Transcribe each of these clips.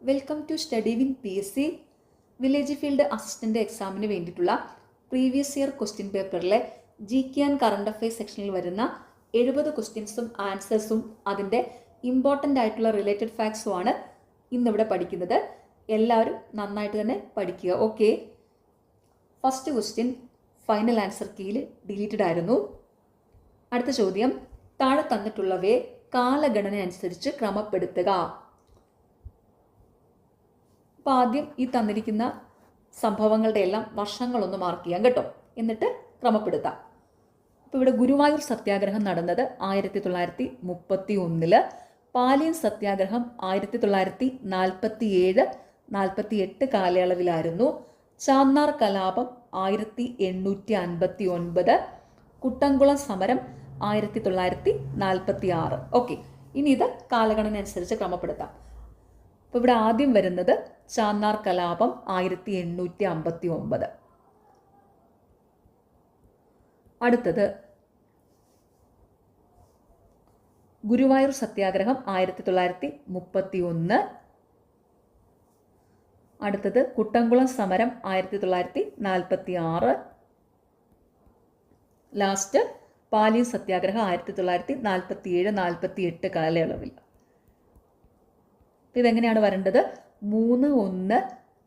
Welcome to Study Win PSC village field assistant എക്സാമിന് വേണ്ടിയിട്ടുള്ള previous year question പേപ്പറിലെ GK and current affairs സെക്ഷനിൽ വരുന്ന 70 ക്വസ്റ്റ്യൻസും ആൻസേഴ്സും അതിൻ്റെ ഇമ്പോർട്ടൻ്റ് ആയിട്ടുള്ള റിലേറ്റഡ് ഫാക്ട്സുമാണ് ഇന്നിവിടെ പഠിക്കുന്നത്. എല്ലാവരും നന്നായിട്ട് തന്നെ പഠിക്കുക. Okay, first question final answer കീയിൽ ഡിലീറ്റഡ് ആയിരുന്നു. അടുത്ത ചോദ്യം, താഴെ തന്നിട്ടുള്ളവയെ കാലഗണന അനുസരിച്ച് ക്രമപ്പെടുത്തുക. അപ്പോൾ ആദ്യം ഈ തന്നിരിക്കുന്ന സംഭവങ്ങളുടെ എല്ലാം വർഷങ്ങളൊന്ന് മാർക്ക് ചെയ്യാം കേട്ടോ, എന്നിട്ട് ക്രമപ്പെടുത്താം. അപ്പോൾ ഇവിടെ ഗുരുവായൂർ സത്യാഗ്രഹം നടന്നത് 1931, പാലിയൻ സത്യാഗ്രഹം 1947-48 കാലയളവിലായിരുന്നു. ചാന്നാർ കലാപം 1859, കുട്ടംകുളം സമരം 1946. ഓക്കെ, ഇനി ഇത് കാലഗണന അനുസരിച്ച് ക്രമപ്പെടുത്താം. അപ്പോൾ ഇവിടെ ആദ്യം വരുന്നത് ചാന്നാർ കലാപം 1859. അടുത്തത് ഗുരുവായൂർ സത്യാഗ്രഹം 1931. അടുത്തത് കുട്ടംകുളം സമരം 1946. ലാസ്റ്റ് പാലിയൻ സത്യാഗ്രഹം 1947-48 കാലയളവിൽ. ഇതെങ്ങനെയാണ് വരേണ്ടത്? 3, 1,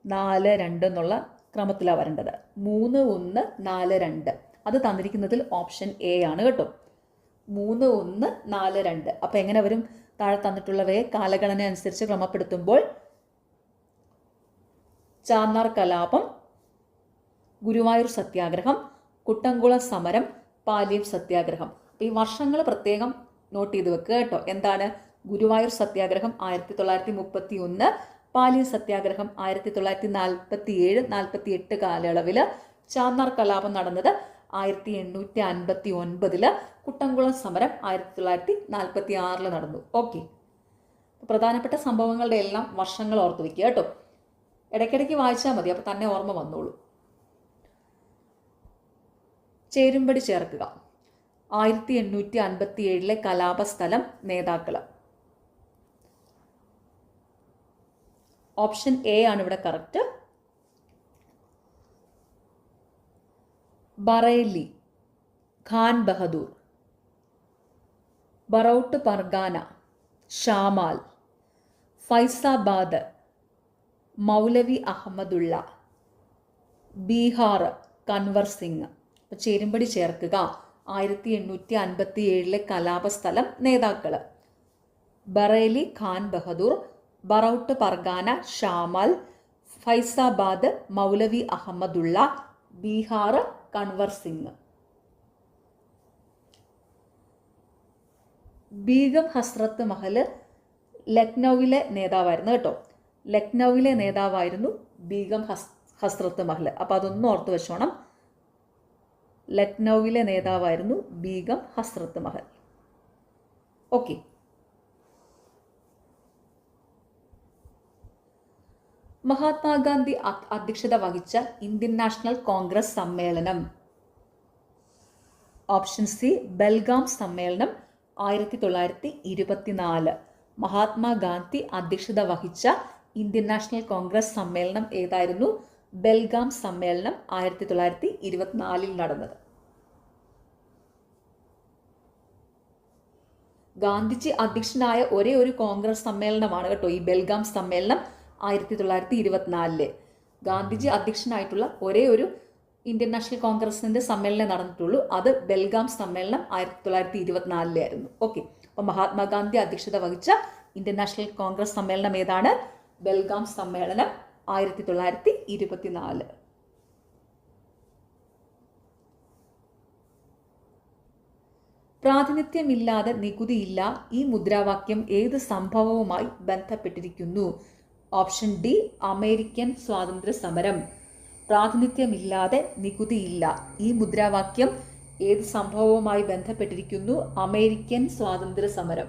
4, 2 എന്നുള്ള ക്രമത്തിലാണ് വരേണ്ടത്. 3, 1, 4, 2 അത് തന്നിരിക്കുന്നതിൽ ഓപ്ഷൻ എ ആണ് കേട്ടോ. 3, 1, 4, 2. അപ്പോൾ എങ്ങനെ വരും? താഴെ തന്നിട്ടുള്ളവയെ കാലഗണന അനുസരിച്ച് ക്രമപ്പെടുത്തുമ്പോൾ ചാന്നാർ കലാപം, ഗുരുവായൂർ സത്യാഗ്രഹം, കുട്ടംകുളം സമരം, പാലിയൻ സത്യാഗ്രഹം. അപ്പോൾ ഈ വർഷങ്ങൾ പ്രത്യേകം നോട്ട് ചെയ്ത് വെക്കുക കേട്ടോ. എന്താണ്? ഗുരുവായൂർ സത്യാഗ്രഹം 1931, പാലിയൻ സത്യാഗ്രഹം 1947-48 കാലയളവിൽ, ചാന്നാർ കലാപം നടന്നത് 1859, കുട്ടംകുളം സമരം 1946 നടന്നു. ഓക്കെ, പ്രധാനപ്പെട്ട സംഭവങ്ങളുടെ എല്ലാം വർഷങ്ങൾ ഓർത്ത് വയ്ക്കുക കേട്ടോ. ഇടയ്ക്കിടയ്ക്ക് വായിച്ചാൽ മതി, അപ്പോൾ തന്നെ ഓർമ്മ വന്നോളൂ. ചേരുംപടി ചേർക്കുക. 1857 കലാപസ്ഥലം, നേതാക്കൾ. ഓപ്ഷൻ എ ആണ് ഇവിടെ കറക്റ്റ്. ബറേലി, ഖാൻ ബഹദൂർ. ബറൌട്ട് പർഗാന, ഷാമാൽ. ഫൈസാബാദ്, മൗലവി അഹമ്മദുള്ള. ബീഹാർ, കൻവർ സിംഗ്. അപ്പോൾ ചേരുംപടി ചേർക്കുക. 1857 കലാപസ്ഥലം, നേതാക്കൾ. ബറേലി, ഖാൻ ബഹദൂർ. ബറൌട്ട് പർഗാന, ഷാമാൽ. ഫൈസാബാദ്, മൗലവി അഹമ്മദുള്ള. ബീഹാർ, കൻവർ സിംഗ്. ബീഗം ഹസ്രത്ത് മഹൽ ലക്നൌവിലെ നേതാവായിരുന്നു കേട്ടോ. ലക്നൌവിലെ നേതാവായിരുന്നു ബീഗം ഹസ്രത്ത് മഹൽ. അപ്പോൾ അതൊന്നും ഓർത്ത് വെച്ചോണം. ലക്നൌവിലെ നേതാവായിരുന്നു ബീഗം ഹസ്രത്ത് മഹൽ. ഓക്കെ, മഹാത്മാഗാന്ധി അധ്യക്ഷത വഹിച്ച ഇന്ത്യൻ നാഷണൽ കോൺഗ്രസ് സമ്മേളനം. ഓപ്ഷൻ സി, ബെൽഗാം സമ്മേളനം 1924. മഹാത്മാഗാന്ധി അധ്യക്ഷത വഹിച്ച ഇന്ത്യൻ നാഷണൽ കോൺഗ്രസ് സമ്മേളനം ഏതായിരുന്നു? ബെൽഗാം സമ്മേളനം 1924 നടന്നത്. ഗാന്ധിജി അധ്യക്ഷനായ ഒരേ ഒരു കോൺഗ്രസ് സമ്മേളനമാണ് കേട്ടോ ഈ ബെൽഗാം സമ്മേളനം 1924. ഗാന്ധിജി അധ്യക്ഷനായിട്ടുള്ള ഒരേ ഒരു ഇന്ത്യൻ നാഷണൽ കോൺഗ്രസിന്റെ സമ്മേളനം നടന്നിട്ടുള്ളൂ. അത് ബെൽഗാം സമ്മേളനം 1924 ആയിരുന്നു. ഓക്കെ, അപ്പോൾ മഹാത്മാഗാന്ധി അധ്യക്ഷത വഹിച്ച ഇന്ത്യൻ നാഷണൽ കോൺഗ്രസ് സമ്മേളനം ഏതാണ്? ബെൽഗാം സമ്മേളനം 1924. പ്രാതിനിധ്യമില്ലാതെ നികുതിയില്ല ഈ മുദ്രാവാക്യം ഏത് സംഭവവുമായി ബന്ധപ്പെട്ടിരിക്കുന്നു? ഓപ്ഷൻ ഡി, അമേരിക്കൻ സ്വാതന്ത്ര്യ സമരം. പ്രാതിനിധ്യമില്ലാതെ നികുതിയില്ല ഈ മുദ്രാവാക്യം ഏത് സംഭവവുമായി ബന്ധപ്പെട്ടിരിക്കുന്നു? അമേരിക്കൻ സ്വാതന്ത്ര്യ സമരം.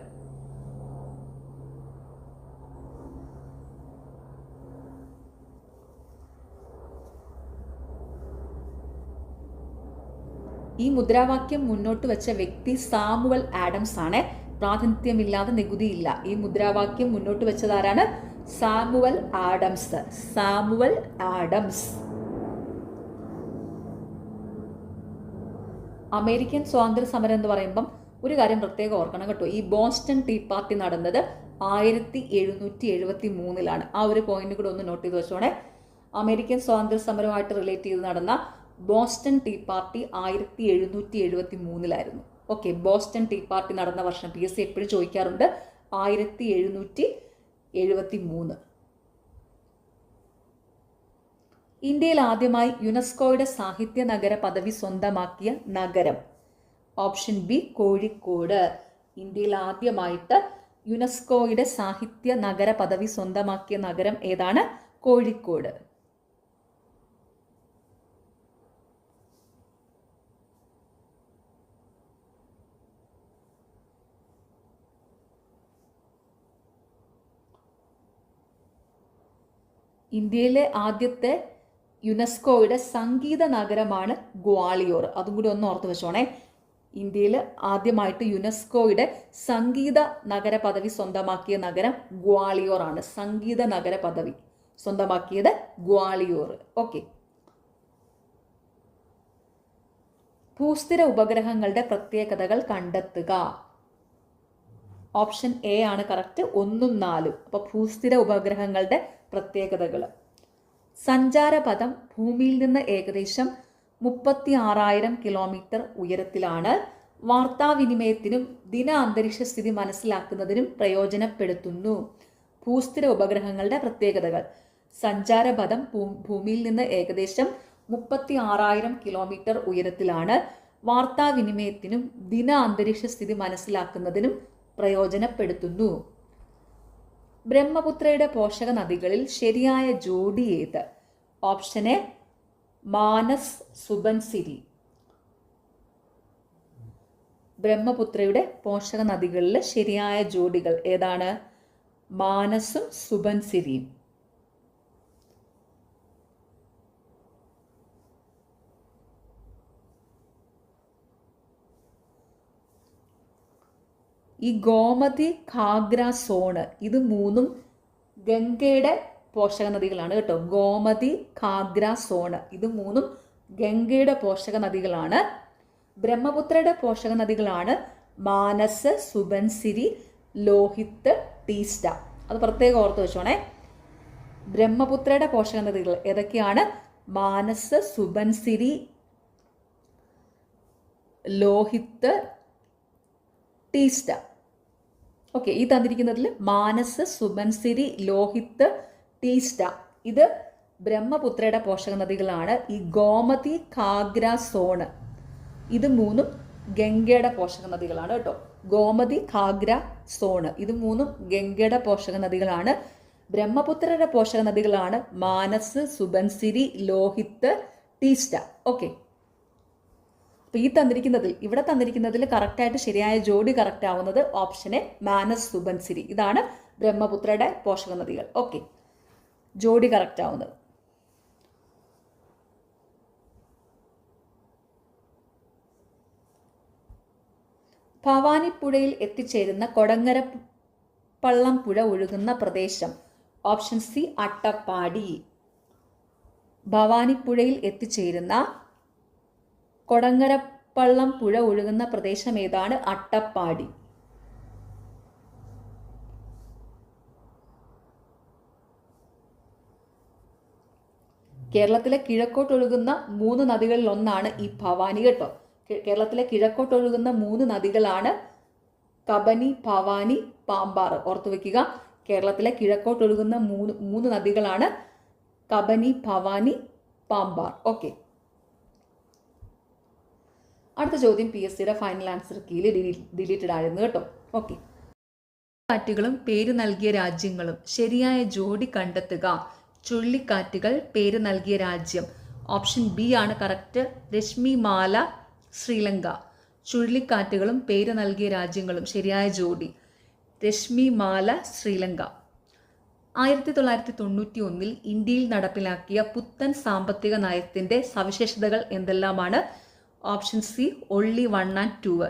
ഈ മുദ്രാവാക്യം മുന്നോട്ട് വെച്ച വ്യക്തി സാമുവൽ ആഡംസ് ആണ്. പ്രാതിനിധ്യമില്ലാതെ നികുതിയില്ല ഈ മുദ്രാവാക്യം മുന്നോട്ട് വെച്ചതാരാണ്? Samuel Adams. Samuel Adams. American സ്വാതന്ത്ര്യ സമരം എന്ന് പറയുമ്പം ഒരു കാര്യം പ്രത്യേകം ഓർക്കണം കേട്ടോ. ഈ ബോസ്റ്റൺ ടീ പാർട്ടി നടന്നത് 1773 ആ ഒരു പോയിന്റ് കൂടെ ഒന്ന് നോട്ട് ചെയ്ത് വെച്ചോണേ. അമേരിക്കൻ സ്വാതന്ത്ര്യ സമരവുമായിട്ട് റിലേറ്റ് ചെയ്ത് നടന്ന Boston tea party 1773 okay. Boston tea party നടന്ന വർഷം PSC എപ്പോഴും ചോദിക്കാറുണ്ട്. 1773. ഇന്ത്യയിൽ ആദ്യമായി യുനെസ്കോയുടെ സാഹിത്യ നഗര പദവി സ്വന്തമാക്കിയ നഗരം. Option B Kozhikode. ഇന്ത്യയിൽ ആദ്യമായിട്ട് യുനെസ്കോയുടെ സാഹിത്യ നഗര പദവി സ്വന്തമാക്കിയ നഗരം ഏതാണ്? കോഴിക്കോട്. ഇന്ത്യയിലെ ആദ്യത്തെ യുനെസ്കോയുടെ സംഗീത നഗരമാണ് ഗ്വാളിയോർ. അതും കൂടി ഒന്ന് ഓർത്ത് വെച്ചോണേ. ഇന്ത്യയിൽ ആദ്യമായിട്ട് യുനെസ്കോയുടെ സംഗീത നഗര പദവി സ്വന്തമാക്കിയ നഗരം ഗ്വാളിയോർ ആണ്. സംഗീത നഗര പദവി സ്വന്തമാക്കിയത് ഗ്വാളിയോർ. ഓക്കെ. ഭൂസ്ഥിര ഉപഗ്രഹങ്ങളുടെ പ്രത്യേകതകൾ കണ്ടെത്തുക. ഓപ്ഷൻ എ ആണ് കറക്റ്റ്. 1ഉം 4ഉം. അപ്പോൾ ഭൂസ്ഥിര ഉപഗ്രഹങ്ങളുടെ പ്രത്യേകതകൾ. സഞ്ചാരപഥം ഭൂമിയിൽ നിന്ന് ഏകദേശം 36,000 കിലോമീറ്റർ ഉയരത്തിലാണ്. വാർത്താവിനിമയത്തിനും ദിന അന്തരീക്ഷ സ്ഥിതി മനസ്സിലാക്കുന്നതിനും പ്രയോജനപ്പെടുത്തുന്നു. ഭൂസ്ഥിര ഉപഗ്രഹങ്ങളുടെ പ്രത്യേകതകൾ. സഞ്ചാരപഥം ഭൂമിയിൽ നിന്ന് ഏകദേശം 36,000 കിലോമീറ്റർ ഉയരത്തിലാണ്. വാർത്താവിനിമയത്തിനും ദിന അന്തരീക്ഷ സ്ഥിതി മനസ്സിലാക്കുന്നതിനും പ്രയോജനപ്പെടുത്തുന്നു. ബ്രഹ്മപുത്രയുടെ പോഷക നദികളിൽ ശരിയായ ജോഡി ഏത്? Option A Manas Subansiri. ബ്രഹ്മപുത്രയുടെ പോഷക നദികളിൽ ശരിയായ ജോഡികൾ ഏതാണ്? മാനസും സുബൻസിരിയും. ഈ ഗോമതി, ഘാഗ്ര, സോണ് ഇത് മൂന്നും ഗംഗയുടെ പോഷക നദികളാണ് കേട്ടോ. ഗോമതി, ഘാഗ്ര, സോണ് ഇത് മൂന്നും ഗംഗയുടെ പോഷക നദികളാണ്. ബ്രഹ്മപുത്രയുടെ പോഷക നദികളാണ് മാനസ്, സുബൻസിരി, ലോഹിത്, ടീസ്റ്റ. അത് പ്രത്യേകം ഓർത്ത് വെച്ചോണേ. ബ്രഹ്മപുത്രയുടെ പോഷക നദികൾ ഏതൊക്കെയാണ്? മാനസ്, സുബൻസിരി, ലോഹിത്, ടീസ്റ്റ. ഓക്കെ. ഈ തന്നിരിക്കുന്നതിൽ മാനസ്, സുബൻസിരി, ലോഹിത്, ടീസ്റ്റ ഇത് ബ്രഹ്മപുത്രയുടെ പോഷക നദികളാണ്. ഈ ഗോമതി, ഘാഗ്ര, സോണ് ഇത് മൂന്നും ഗംഗയുടെ പോഷക നദികളാണ് കേട്ടോ. ഗോമതി, ഘാഗ്ര, സോണ് ഇത് മൂന്നും ഗംഗയുടെ പോഷക നദികളാണ്. ബ്രഹ്മപുത്രയുടെ പോഷക നദികളാണ് മാനസ്, സുബൻസിരി, ലോഹിത്, ടീസ്റ്റ. ഓക്കെ. അപ്പോൾ ഇവിടെ തന്നിരിക്കുന്നതിൽ കറക്റ്റായിട്ട് ശരിയായ ജോഡി കറക്റ്റ് ആവുന്നത് ഓപ്ഷൻ എ മാനസ്, സുബൻസിരി ഇതാണ് ബ്രഹ്മപുത്രയുടെ പോഷക നദികൾ. ഓക്കെ. ജോഡി കറക്റ്റ് ആവുന്നത്. ഭവാനിപ്പുഴയിൽ എത്തിച്ചേരുന്ന കൊടങ്ങരപ്പള്ളം പുഴ ഒഴുകുന്ന പ്രദേശം. Option C Attappadi. ഭവാനിപ്പുഴയിൽ എത്തിച്ചേരുന്ന കൊടങ്ങരപ്പള്ളം പുഴ ഒഴുകുന്ന പ്രദേശം ഏതാണ്? അട്ടപ്പാടി. കേരളത്തിലെ കിഴക്കോട്ടൊഴുകുന്ന 3 നദികളിൽ ഒന്നാണ് ഈ ഭവാനി കേട്ടോ. കേരളത്തിലെ കിഴക്കോട്ടൊഴുകുന്ന 3 നദികളാണ് കബനി, ഭവാനി, പാമ്പാർ. ഓർത്തു വെക്കുക. കേരളത്തിലെ കിഴക്കോട്ടൊഴുകുന്ന 3 നദികളാണ് കബനി, ഭവാനി, പാമ്പാർ. ഓക്കെ. അടുത്ത ചോദ്യം PSCയുടെ ഫൈനൽ ആൻസർ കീഴിൽ ഡിലീറ്റഡ് ആയിരുന്നു കേട്ടോ. ഓക്കെ. കാറ്റുകളും പേര് നൽകിയ രാജ്യങ്ങളും ശരിയായ ജോഡി കണ്ടെത്തുക. ചുഴലിക്കാറ്റുകൾ പേര് നൽകിയ രാജ്യം. ഓപ്ഷൻ ബി ആണ് കറക്റ്റ്. രശ്മിമാല, ശ്രീലങ്ക. ചുഴലിക്കാറ്റുകളും പേര് നൽകിയ രാജ്യങ്ങളും ശരിയായ ജോഡി രശ്മിമാല, ശ്രീലങ്ക. 1991 ഇന്ത്യയിൽ നടപ്പിലാക്കിയ പുത്തൻ സാമ്പത്തിക നയത്തിന്റെ സവിശേഷതകൾ എന്തെല്ലാമാണ്? Option C only 1 and 2.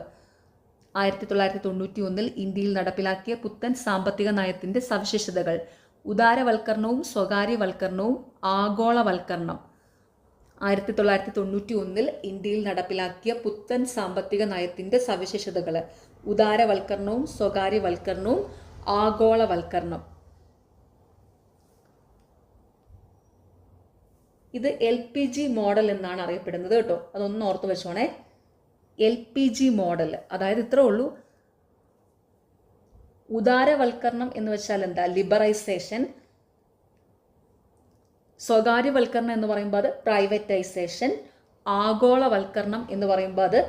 1991 ഇന്ത്യയിൽ നടപ്പിലാക്കിയ പുത്തൻ സാമ്പത്തിക നയത്തിന്റെ സവിശേഷതകൾ ഉദാരവൽക്കരണവും സ്വകാര്യവൽക്കരണവും ആഗോളവൽക്കരണം. 1991 ഇന്ത്യയിൽ നടപ്പിലാക്കിയ പുത്തൻ സാമ്പത്തിക നയത്തിന്റെ സവിശേഷതകൾ. ഉദാരവൽക്കരണവും സ്വകാര്യവൽക്കരണവും ആഗോളവൽക്കരണം. ഇത് LPG മോഡൽ എന്നാണ് അറിയപ്പെടുന്നത് കേട്ടോ. അതൊന്ന് ഓർത്ത് വെച്ചോണേ. LPG മോഡൽ, അതായത് ഇത്രേ ഉള്ളൂ. ഉദാരവൽക്കരണം എന്ന് വെച്ചാൽ എന്താ? ലിബറൈസേഷൻ. സ്വകാര്യവൽക്കരണം എന്ന് പറയുമ്പോൾ അത് പ്രൈവറ്റൈസേഷൻ. ആഗോളവൽക്കരണം എന്ന് പറയുമ്പോൾ അത്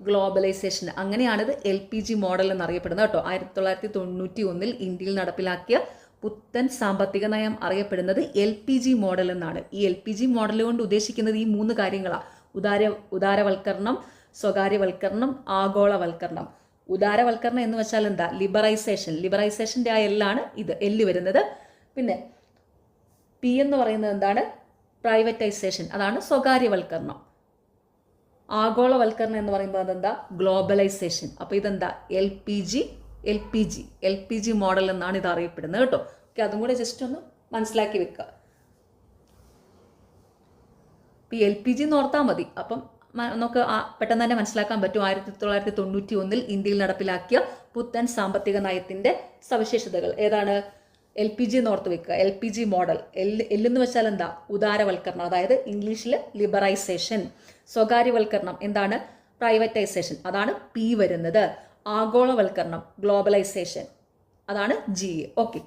ഗ്ലോബലൈസേഷൻ. അങ്ങനെയാണിത് LPG മോഡൽ എന്നറിയപ്പെടുന്നത് കേട്ടോ. 1991 ഇന്ത്യയിൽ നടപ്പിലാക്കിയ പുത്തൻ സാമ്പത്തിക നയം അറിയപ്പെടുന്നത് LPG മോഡൽ എന്നാണ്. ഈ LPG മോഡൽ കൊണ്ട് ഉദ്ദേശിക്കുന്നത് ഈ 3 കാര്യങ്ങളാണ്. ഉദാരവൽക്കരണം, സ്വകാര്യവൽക്കരണം, ആഗോളവൽക്കരണം. ഉദാരവൽക്കരണം എന്ന് വെച്ചാൽ എന്താ? ലിബറൈസേഷൻ. ലിബറൈസേഷൻ്റെ ആ എല്ലാണ് ഇത് എല്ല് വരുന്നത്. പിന്നെ P എന്ന് പറയുന്നത് എന്താണ്? പ്രൈവറ്റൈസേഷൻ, അതാണ് സ്വകാര്യവൽക്കരണം. ആഗോളവൽക്കരണം എന്ന് പറയുമ്പോൾ അതെന്താ? ഗ്ലോബലൈസേഷൻ. അപ്പോൾ ഇതെന്താ? LPG മോഡൽ എന്നാണ് ഇത് അറിയപ്പെടുന്നത് കേട്ടോ. ഓക്കെ, അതും കൂടെ ജസ്റ്റ് ഒന്ന് മനസ്സിലാക്കി വെക്കുക. LPG എന്ന് ഓർത്താൽ മതി. അപ്പം നമുക്ക് പെട്ടെന്ന് തന്നെ മനസ്സിലാക്കാൻ പറ്റും 1991 ഇന്ത്യയിൽ നടപ്പിലാക്കിയ പുത്തൻ സാമ്പത്തിക നയത്തിന്റെ സവിശേഷതകൾ ഏതാണ്? LPG എന്ന് ഓർത്ത് വെക്കുക. LPG model. എന്ന് വെച്ചാൽ എന്താ? ഉദാരവൽക്കരണം, അതായത് ഇംഗ്ലീഷിൽ ലിബറൈസേഷൻ. സ്വകാര്യവൽക്കരണം എന്താണ്? പ്രൈവറ്റൈസേഷൻ, അതാണ് P വരുന്നത്. ആഗോളവൽക്കരണം, ഗ്ലോബലൈസേഷൻ, അതാണ് G. ഓക്കെ.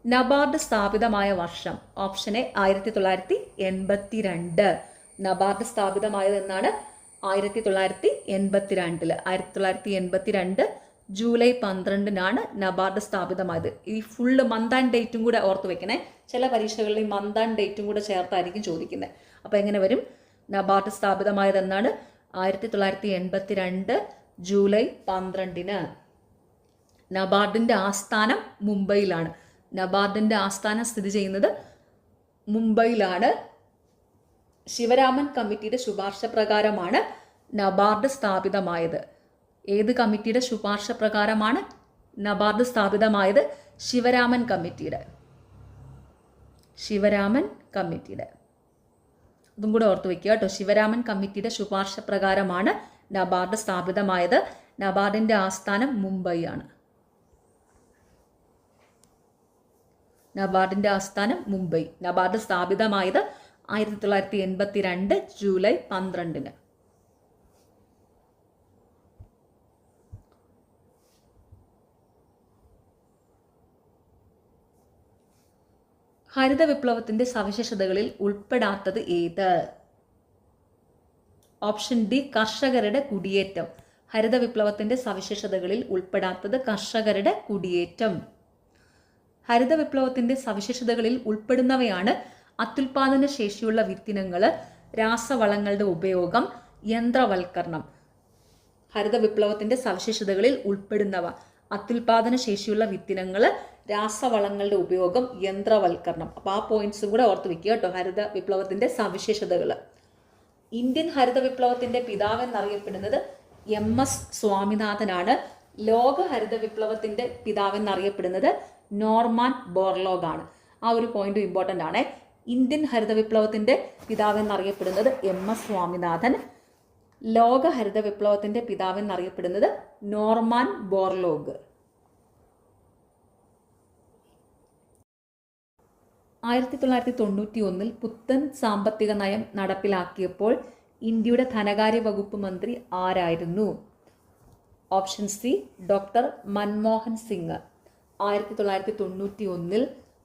നബാർഡ് സ്ഥാപിതമായ വർഷം. Option A 1982. നബാർഡ് സ്ഥാപിതമായത് എന്നാണ്? 1982. 1982 ജൂലൈ 12 നബാർഡ് സ്ഥാപിതമായത്. ഈ ഫുള്ള് മന്ത് ആൻഡ് ഡേറ്റും കൂടെ ഓർത്ത് വെക്കണേ. ചില പരീക്ഷകളിൽ ഈ മന്ത് ആൻഡ് ഡേറ്റും കൂടെ ചേർത്തായിരിക്കും ചോദിക്കുന്നത്. അപ്പോൾ എങ്ങനെ വരും? നബാർഡ് സ്ഥാപിതമായത് എന്നാണ്? 1982 ജൂലൈ 12. നബാർഡിൻ്റെ ആസ്ഥാനം മുംബൈയിലാണ്. നബാർഡിൻ്റെ ആസ്ഥാനം സ്ഥിതി ചെയ്യുന്നത് മുംബൈയിലാണ്. ശിവരാമൻ കമ്മിറ്റിയുടെ ശുപാർശ പ്രകാരമാണ് നബാർഡ് സ്ഥാപിതമായത്. ഏത് കമ്മിറ്റിയുടെ ശുപാർശ പ്രകാരമാണ് നബാർഡ് സ്ഥാപിതമായത്? ശിവരാമൻ കമ്മിറ്റിയുടെ. അതും കൂടെ ഓർത്ത് വെക്കുക കേട്ടോ. ശിവരാമൻ കമ്മിറ്റിയുടെ ശുപാർശ പ്രകാരമാണ് നബാർഡ് സ്ഥാപിതമായത്. നബാർഡിന്റെ ആസ്ഥാനം മുംബൈ ആണ്. നബാർഡ് സ്ഥാപിതമായത് 1982 ജൂലൈ 12. ഹരിത വിപ്ലവത്തിന്റെ സവിശേഷതകളിൽ ഉൾപ്പെടാത്തത് ഏത്? ഓപ്ഷൻ ഡി കർഷകരുടെ കുടിയേറ്റം. ഹരിത വിപ്ലവത്തിന്റെ സവിശേഷതകളിൽ ഉൾപ്പെടാത്തത് കർഷകരുടെ കുടിയേറ്റം. ഹരിത വിപ്ലവത്തിന്റെ സവിശേഷതകളിൽ ഉൾപ്പെടുന്നവയാണ് അത്യുൽപാദന ശേഷിയുള്ള വിത്തിനങ്ങൾ, രാസവളങ്ങളുടെ ഉപയോഗം, യന്ത്രവൽക്കരണം. ഹരിത വിപ്ലവത്തിന്റെ സവിശേഷതകളിൽ ഉൾപ്പെടുന്നവ: അത്യുൽപാദന ശേഷിയുള്ള വിത്തിനങ്ങൾ, രാസവളങ്ങളുടെ ഉപയോഗം, യന്ത്രവൽക്കരണം. അപ്പോൾ ആ പോയിന്റ്സും കൂടെ ഓർത്ത് വെക്കുക കേട്ടോ. ഹരിത വിപ്ലവത്തിന്റെ സവിശേഷതകൾ. ഇന്ത്യൻ ഹരിത വിപ്ലവത്തിന്റെ പിതാവ് എന്നറിയപ്പെടുന്നത് MS സ്വാമിനാഥനാണ്. ലോക ഹരിത വിപ്ലവത്തിന്റെ പിതാവ് എന്നറിയപ്പെടുന്നത് നോർമാൻ ബോർലോഗ് ആണ്. ആ ഒരു പോയിന്റ് ഇമ്പോർട്ടൻ്റ് ആണ്. ഇന്ത്യൻ ഹരിത വിപ്ലവത്തിന്റെ പിതാവ് എന്നറിയപ്പെടുന്നത് MS സ്വാമിനാഥൻ. ലോക ഹരിത വിപ്ലവത്തിന്റെ പിതാവ് എന്നറിയപ്പെടുന്നത് നോർമാൻ ബോർലോഗ്. 1991 പുത്തൻ സാമ്പത്തിക നയം നടപ്പിലാക്കിയപ്പോൾ ഇന്ത്യയുടെ ധനകാര്യ വകുപ്പ് മന്ത്രി ആരായിരുന്നു? Option C doctor Manmohan Singh. 1991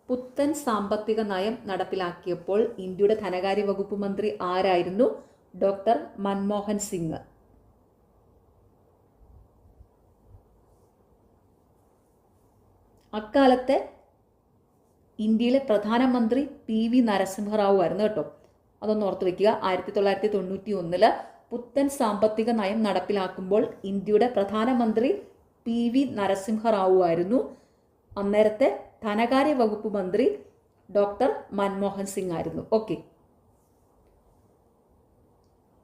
പുത്തൻ സാമ്പത്തിക നയം നടപ്പിലാക്കിയപ്പോൾ ഇന്ത്യയുടെ ധനകാര്യ വകുപ്പ് മന്ത്രി ആരായിരുന്നു? ഡോക്ടർ മൻമോഹൻ സിംഗ്. അക്കാലത്തെ ഇന്ത്യയിലെ പ്രധാനമന്ത്രി PV നരസിംഹറാവു ആയിരുന്നു കേട്ടോ. അതൊന്ന് ഓർത്ത് വെക്കുക. 1991 പുത്തൻ സാമ്പത്തിക നയം നടപ്പിലാക്കുമ്പോൾ ഇന്ത്യയുടെ പ്രധാനമന്ത്രി PV നരസിംഹറാവു ആയിരുന്നു. അന്നേരത്തെ ധനകാര്യ വകുപ്പ് മന്ത്രി ഡോക്ടർ മൻമോഹൻ സിംഗ് ആയിരുന്നു. ഓക്കെ.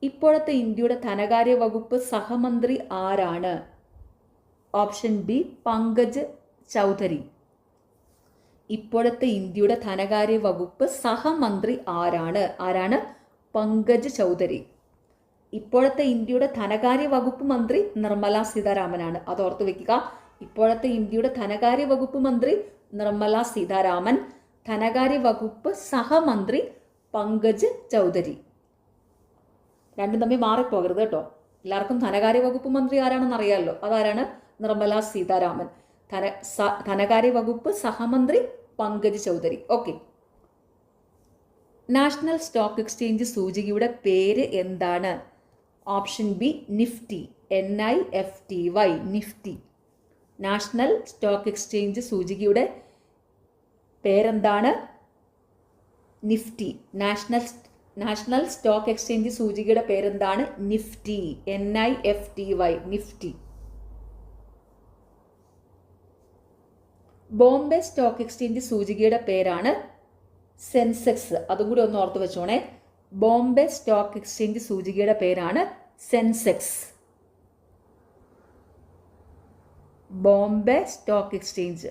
ഇപ്പോഴത്തെ ഇന്ത്യയുടെ ധനകാര്യ വകുപ്പ് സഹമന്ത്രി ആരാണ്? Option B Pankaj Chaudhary. ഇപ്പോഴത്തെ ഇന്ത്യയുടെ ധനകാര്യ വകുപ്പ് സഹമന്ത്രി ആരാണ്? പങ്കജ് ചൗധരി. ഇപ്പോഴത്തെ ഇന്ത്യയുടെ ധനകാര്യ വകുപ്പ് മന്ത്രി നിർമ്മല സീതാരാമനാണ്. അത് ഓർത്തു വെക്കുക. ഇപ്പോഴത്തെ ഇന്ത്യയുടെ ധനകാര്യ വകുപ്പ് മന്ത്രി നിർമ്മല സീതാരാമൻ, ധനകാര്യ വകുപ്പ് സഹമന്ത്രി പങ്കജ് ചൗധരി. രണ്ടും തമ്മിൽ മാറിപ്പോകരുത് കേട്ടോ. എല്ലാവർക്കും ധനകാര്യ വകുപ്പ് മന്ത്രി ആരാണെന്ന് അറിയാമല്ലോ. അതാരാണ്? നിർമ്മല സീതാരാമൻ. ധനകാര്യ വകുപ്പ് സഹമന്ത്രി Pankaj Chaudhary. Okay. National Stock Exchange സൂചികയുടെ പേര് എന്താണ്? Option B Nifty. NIFTY, Nifty. National Stock Exchange സൂചികയുടെ പേരെന്താണ്? നിഫ്റ്റി. നാഷണൽ സ്റ്റോക്ക് എക്സ്ചേഞ്ച് സൂചികയുടെ പേരെന്താണ്? Nifty. NIFTY, Nifty. Bombay Stock Exchange സൂചികയുടെ പേരാണ് സെൻസെക്സ്. അതും കൂടി ഒന്ന് ഓർത്ത് വെച്ചോണേ. ബോംബെ സ്റ്റോക്ക് എക്സ്ചേഞ്ച് സൂചികയുടെ പേരാണ് Sensex. Bombay Stock Exchange.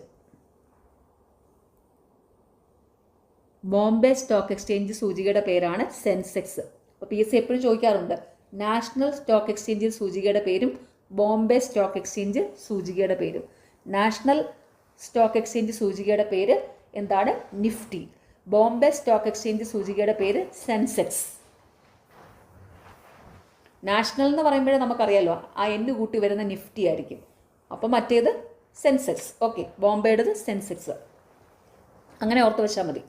Bombay Stock Exchange സൂചികയുടെ പേരാണ് സെൻസെക്സ്. അപ്പോൾ PSC എപ്പോഴും ചോദിക്കാറുണ്ട് നാഷണൽ സ്റ്റോക്ക് എക്സ്ചേഞ്ച് സൂചികയുടെ പേരും ബോംബെ സ്റ്റോക്ക് എക്സ്ചേഞ്ച് സൂചികയുടെ പേരും. നാഷണൽ സ്റ്റോക്ക് എക്സ്ചേഞ്ച് സൂചികയുടെ പേര് എന്താണ്? നിഫ്റ്റി. ബോംബെ സ്റ്റോക്ക് എക്സ്ചേഞ്ച് സൂചികയുടെ പേര് സെൻസെക്സ്. നാഷണൽ എന്ന് പറയുമ്പോഴേ നമുക്കറിയാലോ ആ N കൂട്ടി വരുന്ന നിഫ്റ്റി ആയിരിക്കും. അപ്പോൾ മറ്റേത് സെൻസെക്സ്. ഓക്കെ. ബോംബെയുടേത് സെൻസെക്സ്. അങ്ങനെ ഓർത്ത് വെച്ചാൽ മതി.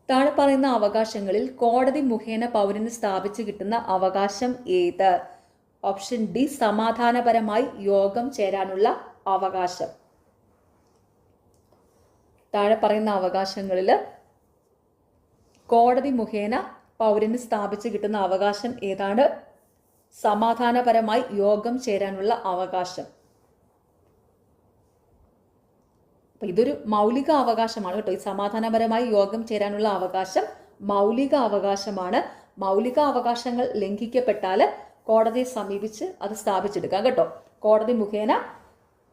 താഴെ പറയുന്ന അവകാശങ്ങളിൽ കോടതി മുഖേന പൗരന് സ്ഥാപിച്ചു കിട്ടുന്ന അവകാശം ഏത്? ഓപ്ഷൻ ഡി സമാധാനപരമായി യോഗം ചേരാനുള്ള അവകാശം. താഴെ പറയുന്ന അവകാശങ്ങളിൽ കോടതി മുഖേന പൗരന് സ്ഥാപിച്ചു കിട്ടുന്ന അവകാശം ഏതാണ്? സമാധാനപരമായി യോഗം ചേരാനുള്ള അവകാശം. അപ്പം ഇതൊരു മൗലിക അവകാശമാണ് കേട്ടോ. ഈ സമാധാനപരമായി യോഗം ചേരാനുള്ള അവകാശം മൗലിക അവകാശമാണ്. മൗലിക അവകാശങ്ങൾ ലംഘിക്കപ്പെട്ടാൽ കോടതിയെ സമീപിച്ച് അത് സ്ഥാപിച്ചെടുക്കാം കേട്ടോ. കോടതി മുഖേന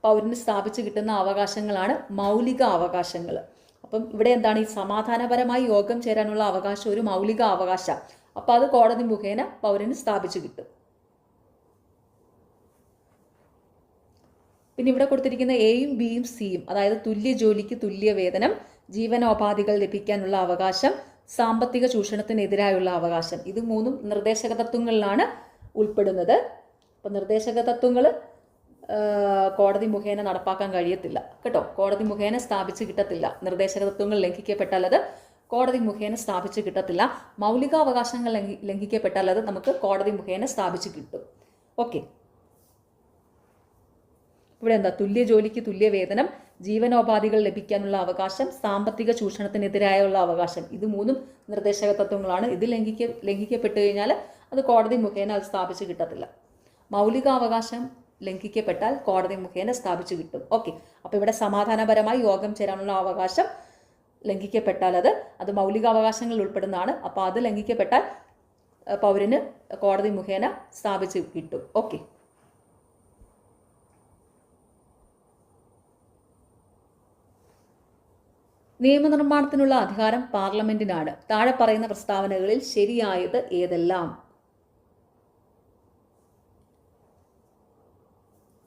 പൗരന് സ്ഥാപിച്ച് കിട്ടുന്ന അവകാശങ്ങളാണ് മൗലിക അവകാശങ്ങൾ. അപ്പം ഇവിടെ എന്താണ്? ഈ സമാധാനപരമായി യോഗം ചേരാനുള്ള അവകാശം ഒരു മൗലിക അവകാശം. അപ്പം അത് കോടതി മുഖേന പൗരന് സ്ഥാപിച്ചു കിട്ടും. പിന്നെ ഇവിടെ കൊടുത്തിരിക്കുന്ന എയും ബിയും സിയും, അതായത് തുല്യ ജോലിക്ക് തുല്യ വേതനം, ജീവനോപാധികൾ ലഭിക്കാനുള്ള അവകാശം, സാമ്പത്തിക ചൂഷണത്തിനെതിരായുള്ള അവകാശം, ഇത് മൂന്നും നിർദ്ദേശക തത്വങ്ങളിലാണ് ഉൾപ്പെടുന്നത്. അപ്പം നിർദ്ദേശക തത്വങ്ങൾ കോടതി മുഖേന നടപ്പാക്കാൻ കഴിയത്തില്ല കേട്ടോ. കോടതി മുഖേന സ്ഥാപിച്ച് കിട്ടത്തില്ല. നിർദ്ദേശക തത്വങ്ങൾ ലംഘിക്കപ്പെട്ടാൽ അത് കോടതി മുഖേന സ്ഥാപിച്ച് കിട്ടത്തില്ല. മൗലികാവകാശങ്ങൾ ലംഘിക്കപ്പെട്ടാൽ അത് നമുക്ക് കോടതി മുഖേന സ്ഥാപിച്ച് കിട്ടും. ഓക്കെ. ഇവിടെ എന്താ? തുല്യ ജോലിക്ക് തുല്യ വേതനം, ജീവനോപാധികൾ ലഭിക്കാനുള്ള അവകാശം, സാമ്പത്തിക ചൂഷണത്തിനെതിരായുള്ള അവകാശം, ഇത് മൂന്നും നിർദ്ദേശക തത്വങ്ങളാണ്. ഇത് ലംഘിക്കപ്പെട്ടു കഴിഞ്ഞാൽ അത് കോടതി മുഖേന അത് സ്ഥാപിച്ച് കിട്ടത്തില്ല. മൗലികാവകാശം ലംഘിക്കപ്പെട്ടാൽ കോടതി മുഖേന സ്ഥാപിച്ചു കിട്ടും. ഓക്കെ. അപ്പോൾ ഇവിടെ സമാധാനപരമായി യോഗം ചേരാനുള്ള അവകാശം ലംഘിക്കപ്പെട്ടാൽ അത് മൗലികാവകാശങ്ങളിൽ ഉൾപ്പെടുന്നതാണ്. അപ്പോൾ അത് ലംഘിക്കപ്പെട്ടാൽ പൗരന് കോടതി മുഖേന സ്ഥാപിച്ച് കിട്ടും. ഓക്കെ. നിയമനിർമ്മാണത്തിനുള്ള അധികാരം പാർലമെന്റിനാണ്. താഴെ പറയുന്ന പ്രസ്താവനകളിൽ ശരിയായത് ഏതെല്ലാം?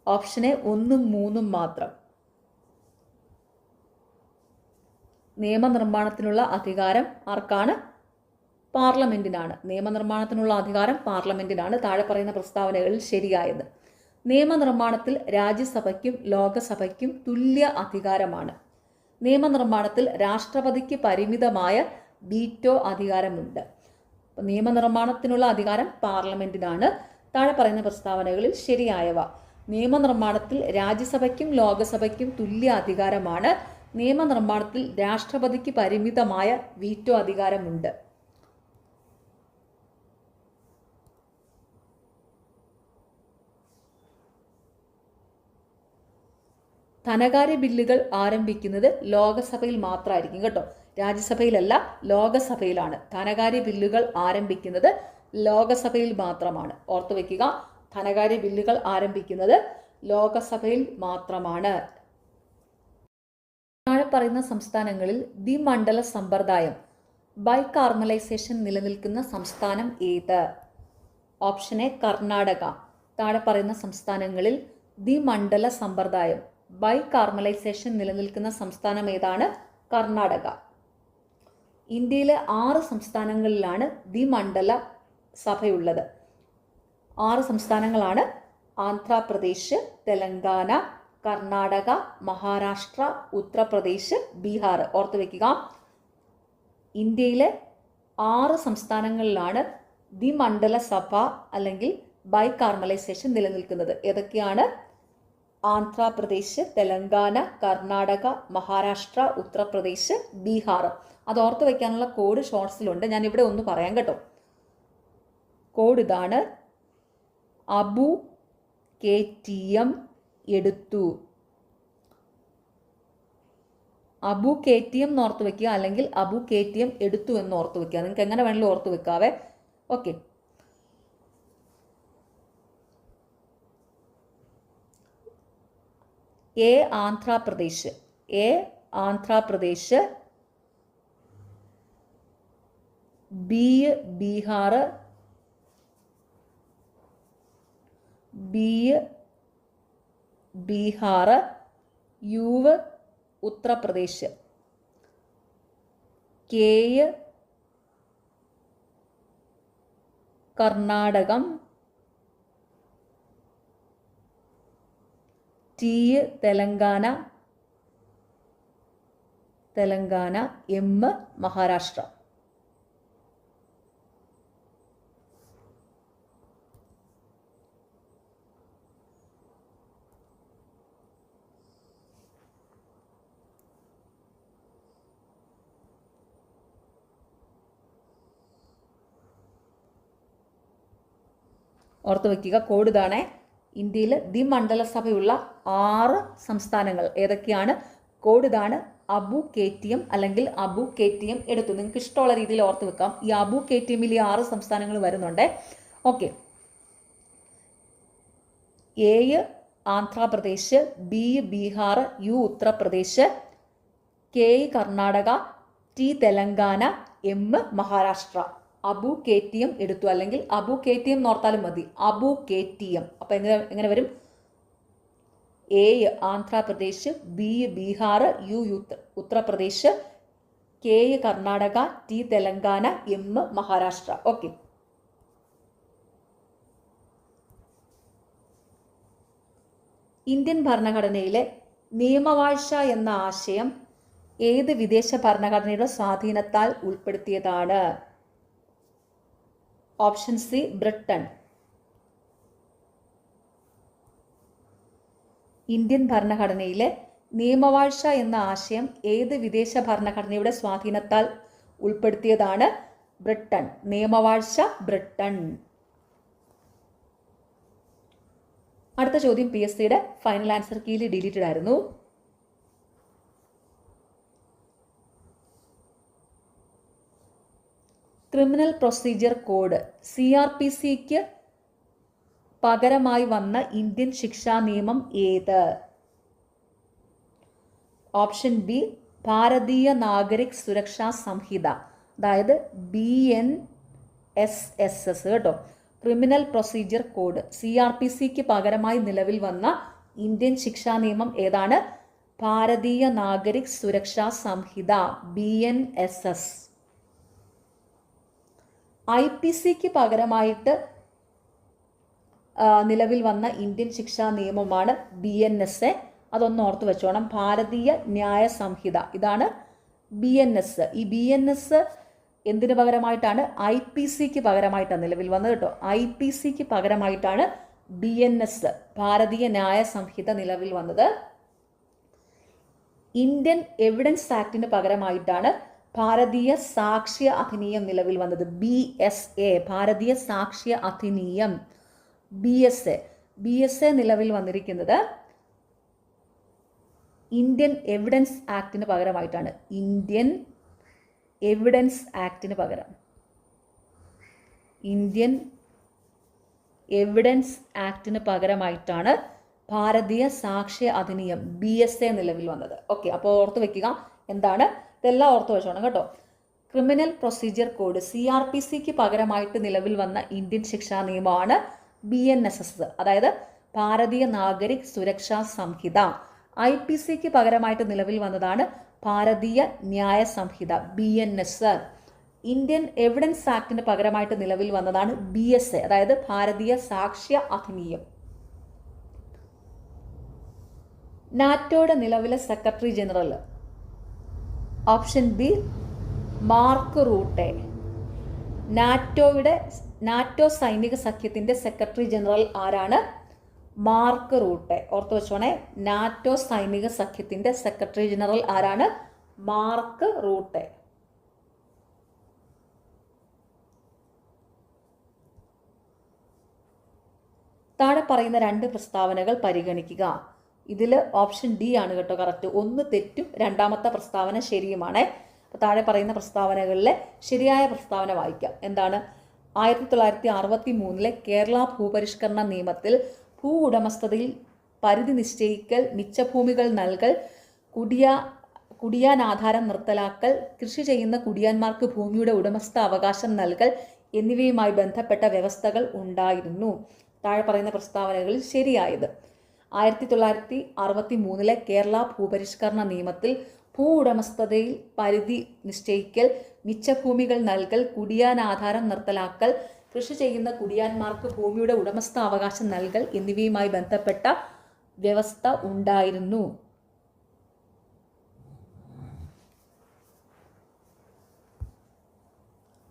ഓപ്ഷനെ 1, 3 മാത്രം. നിയമനിർമ്മാണത്തിനുള്ള അധികാരം ആർക്കാണ്? പാർലമെന്റിനാണ്. നിയമനിർമ്മാണത്തിനുള്ള അധികാരം പാർലമെന്റിനാണ്. താഴെ പറയുന്ന പ്രസ്താവനകളിൽ ശരിയായത്: നിയമനിർമ്മാണത്തിൽ രാജ്യസഭയ്ക്കും ലോകസഭയ്ക്കും തുല്യ അധികാരമാണ്. നിയമനിർമ്മാണത്തിൽ രാഷ്ട്രപതിക്ക് പരിമിതമായ വീറ്റോ അധികാരമുണ്ട്. നിയമനിർമ്മാണത്തിനുള്ള അധികാരം പാർലമെന്റിനാണ്. താഴെ പറയുന്ന പ്രസ്താവനകളിൽ ശരിയായവ: നിയമനിർമ്മാണത്തിൽ രാജ്യസഭയ്ക്കും ലോകസഭയ്ക്കും തുല്യ അധികാരമാണ്. നിയമനിർമ്മാണത്തിൽ രാഷ്ട്രപതിക്ക് പരിമിതമായ വീറ്റോ അധികാരമുണ്ട്. ധനകാര്യ ബില്ലുകൾ ആരംഭിക്കുന്നത് ലോകസഭയിൽ മാത്രമായിരിക്കും കേട്ടോ. രാജ്യസഭയിലല്ല, ലോകസഭയിലാണ്. ധനകാര്യ ബില്ലുകൾ ആരംഭിക്കുന്നത് ലോകസഭയിൽ മാത്രമാണ്. ഓർത്തു വയ്ക്കുക, ധനകാര്യ ബില്ലുകൾ ആരംഭിക്കുന്നത് ലോകസഭയിൽ മാത്രമാണ്. താഴെ പറയുന്ന സംസ്ഥാനങ്ങളിൽ ദ്വിമണ്ഡല സമ്പ്രദായം ബൈകാർമലൈസേഷൻ നിലനിൽക്കുന്ന സംസ്ഥാനം ഏത്? Option A Karnataka. താഴെ പറയുന്ന സംസ്ഥാനങ്ങളിൽ ദ്വിമണ്ഡല സമ്പ്രദായം ബൈകാർമലൈസേഷൻ നിലനിൽക്കുന്ന സംസ്ഥാനം ഏതാണ്? കർണാടക. ഇന്ത്യയിലെ 6 സംസ്ഥാനങ്ങളിലാണ് ദ്വിമണ്ഡല സഭയുള്ളത്. 6 സംസ്ഥാനങ്ങളാണ് ആന്ധ്രാപ്രദേശ്, തെലങ്കാന, കർണാടക, മഹാരാഷ്ട്ര, ഉത്തർപ്രദേശ്, ബീഹാർ. ഓർത്തു വയ്ക്കുക, ഇന്ത്യയിലെ 6 സംസ്ഥാനങ്ങളിലാണ് ദ്വിമണ്ഡല സഭ അല്ലെങ്കിൽ ബൈകാർമലൈസേഷൻ നിലനിൽക്കുന്നത്. ഏതൊക്കെയാണ്? ആന്ധ്രാപ്രദേശ്, തെലങ്കാന, കർണാടക, മഹാരാഷ്ട്ര, ഉത്തർപ്രദേശ്, ബീഹാർ. അത് ഓർത്തു വയ്ക്കാനുള്ള കോഡ് ഷോർട്സിലുണ്ട്, ഞാൻ ഇവിടെ ഒന്ന് പറയാം കേട്ടോ. കോഡ് ഇതാണ്: അബു KTM എടുത്തു. അബു KTM എന്ന് ഓർത്ത് വയ്ക്കുക, അല്ലെങ്കിൽ അബു KTM എടുത്തു എന്ന് ഓർത്ത് വയ്ക്കുക. നിങ്ങൾക്ക് എങ്ങനെ വേണമെങ്കിലും ഓർത്ത് വെക്കാവേ. Okay. A Andhra Pradesh, B Bihar, U Uttar Pradesh, K Karnataka, T Telangana, M Maharashtra. ഓർത്ത് വയ്ക്കുക, കോഡ് ഇതാണ്. ഇന്ത്യയിൽ ദ്വിമണ്ഡല സഭയുള്ള 6 സംസ്ഥാനങ്ങൾ ഏതൊക്കെയാണ്? കോഡ് ഇതാണ്: അബു KTM അല്ലെങ്കിൽ അബു KTM എടുത്തു. നിങ്ങൾക്ക് ഇഷ്ടമുള്ള രീതിയിൽ ഓർത്ത് വെക്കാം. ഈ അബു KTMൽ 6 സംസ്ഥാനങ്ങൾ വരുന്നുണ്ട്. Okay. A Andhra Pradesh, B Bihar, U Uttar Pradesh, K Karnataka, T Telangana, M Maharashtra. അബു KTM എടുത്തു, അല്ലെങ്കിൽ അബു KTM നോർത്താലും മതി. അബു KTM. അപ്പം എങ്ങനെ വരും? A Andhra Pradesh, B Bihar, U Uttar Pradesh, K Karnataka, T Telangana, M Maharashtra. Okay. Indian ഭരണഘടനയിലെ നിയമവാഴ്ച എന്ന ആശയം ഏത് വിദേശ ഭരണഘടനയുടെ സ്വാധീനത്താൽ ഉൾപ്പെടുത്തിയതാണ്? Option C Britain. ഇന്ത്യൻ ഭരണഘടനയിലെ നിയമവാഴ്ച എന്ന ആശയം ഏത് വിദേശ ഭരണഘടനയുടെ സ്വാധീനത്താൽ ഉൾപ്പെടുത്തിയതാണ്? ബ്രിട്ടൻ. നിയമവാഴ്ച ബ്രിട്ടൻ. അടുത്ത ചോദ്യം PSCയുടെ ഫൈനൽ ആൻസർ കീയിൽ ഡിലീറ്റഡ് ആയിരുന്നു. ക്രിമിനൽ പ്രൊസീജിയർ കോഡ് CRPCക്ക് പകരമായി വന്ന ഇന്ത്യൻ ശിക്ഷാ നിയമം ഏത്? ഓപ്ഷൻ ബി ഭാരതീയ നാഗരിക് സുരക്ഷാ സംഹിത, അതായത് BNSS കേട്ടോ. ക്രിമിനൽ പ്രൊസീജിയർ കോഡ് CRPCക്ക് പകരമായി നിലവിൽ വന്ന ഇന്ത്യൻ ശിക്ഷാ നിയമം ഏതാണ്? ഭാരതീയ നാഗരിക് സുരക്ഷാ സംഹിത, BNSS. IPCക്ക് പകരമായിട്ട് നിലവിൽ വന്ന ഇന്ത്യൻ ശിക്ഷാ നിയമമാണ് BNS. അതൊന്ന് ഓർത്ത് വെച്ചോണം. ഭാരതീയ ന്യായ സംഹിത, ഇതാണ് BNS. ഈ BNS എന്തിനു പകരമായിട്ടാണ്? IPCക്ക് പകരമായിട്ടാണ് നിലവിൽ വന്നത് കേട്ടോ. IPCക്ക് പകരമായിട്ടാണ് BNS, ഭാരതീയ ന്യായ സംഹിത നിലവിൽ വന്നത്. ഇന്ത്യൻ എവിഡൻസ് ആക്ടിന് പകരമായിട്ടാണ് ഭാരതീയ സാക്ഷ്യ അധിനിയം നിലവിൽ വന്നത്. BSA, ഭാരതീയ സാക്ഷ്യ അധിനിയം. BSA നിലവിൽ വന്നിരിക്കുന്നത് ഇന്ത്യൻ എവിഡൻസ് ആക്ടിന് പകരമായിട്ടാണ്. ഇന്ത്യൻ എവിഡൻസ് ആക്ടിന് പകരം, ഇന്ത്യൻ എവിഡൻസ് ആക്ടിന് പകരമായിട്ടാണ് ഭാരതീയ സാക്ഷ്യ അധിനിയം BSA നിലവിൽ വന്നത്. ഓക്കെ, അപ്പോൾ ഓർത്ത് വെക്കുക എന്താണ്, ഇതെല്ലാം ഓർത്ത് വെച്ചോണം കേട്ടോ. ക്രിമിനൽ പ്രൊസീജിയർ കോഡ് CRPCക്ക് പകരമായിട്ട് നിലവിൽ വന്ന ഇന്ത്യൻ ശിക്ഷാ നിയമമാണ് BNSS, അതായത് ഭാരതീയ നാഗരിക് സുരക്ഷാ സംഹിത. IPCക്ക് പകരമായിട്ട് നിലവിൽ വന്നതാണ് ഭാരതീയ ന്യായ സംഹിത BNS. ഇന്ത്യൻ എവിഡൻസ് ആക്ടിന് പകരമായിട്ട് നിലവിൽ വന്നതാണ് BSA, അതായത് ഭാരതീയ സാക്ഷ്യ അധിനിയം. നാറ്റോയുടെ നിലവിലെ secretary general, option B mark Rutte. NATO സൈനിക സഖ്യത്തിന്റെ സെക്രട്ടറി ജനറൽ ആരാണ്? Mark Rutte. ഓർത്ത് വെച്ചോണേ, നാറ്റോ സൈനിക സഖ്യത്തിന്റെ സെക്രട്ടറി ജനറൽ ആരാണ്? Mark Rutte. താഴെ പറയുന്ന രണ്ട് പ്രസ്താവനകൾ പരിഗണിക്കുക. ഇതിൽ ഓപ്ഷൻ ഡി ആണ് കേട്ടോ കറക്റ്റ്. ഒന്ന് തെറ്റും രണ്ടാമത്തെ പ്രസ്താവന ശരിയുമാണ്. അപ്പോൾ താഴെ പറയുന്ന പ്രസ്താവനകളിലെ ശരിയായ പ്രസ്താവന വായിക്കാം. എന്താണ്? 1963 കേരള ഭൂപരിഷ്കരണ നിയമത്തിൽ ഭൂ ഉടമസ്ഥതയിൽ പരിധി നിശ്ചയിക്കൽ, മിച്ചഭൂമികൾ നൽകൽ, കുടിയാനാധാരം നിർത്തലാക്കൽ, കൃഷി ചെയ്യുന്ന കുടിയാന്മാർക്ക് ഭൂമിയുടെ ഉടമസ്ഥ അവകാശം നൽകൽ എന്നിവയുമായി ബന്ധപ്പെട്ട വ്യവസ്ഥകൾ ഉണ്ടായിരുന്നു. താഴെ പറയുന്ന പ്രസ്താവനകളിൽ ശരിയായത്: 1963 കേരള ഭൂപരിഷ്കരണ നിയമത്തിൽ ഭൂ ഉടമസ്ഥതയിൽ പരിധി നിശ്ചയിക്കൽ, മിച്ചഭൂമികൾ നൽകൽ, കുടിയാനാധാരം നിർത്തലാക്കൽ, കൃഷി ചെയ്യുന്ന കുടിയാന്മാർക്ക് ഭൂമിയുടെ ഉടമസ്ഥ അവകാശം നൽകൽ എന്നിവയുമായി ബന്ധപ്പെട്ട വ്യവസ്ഥ ഉണ്ടായിരുന്നു.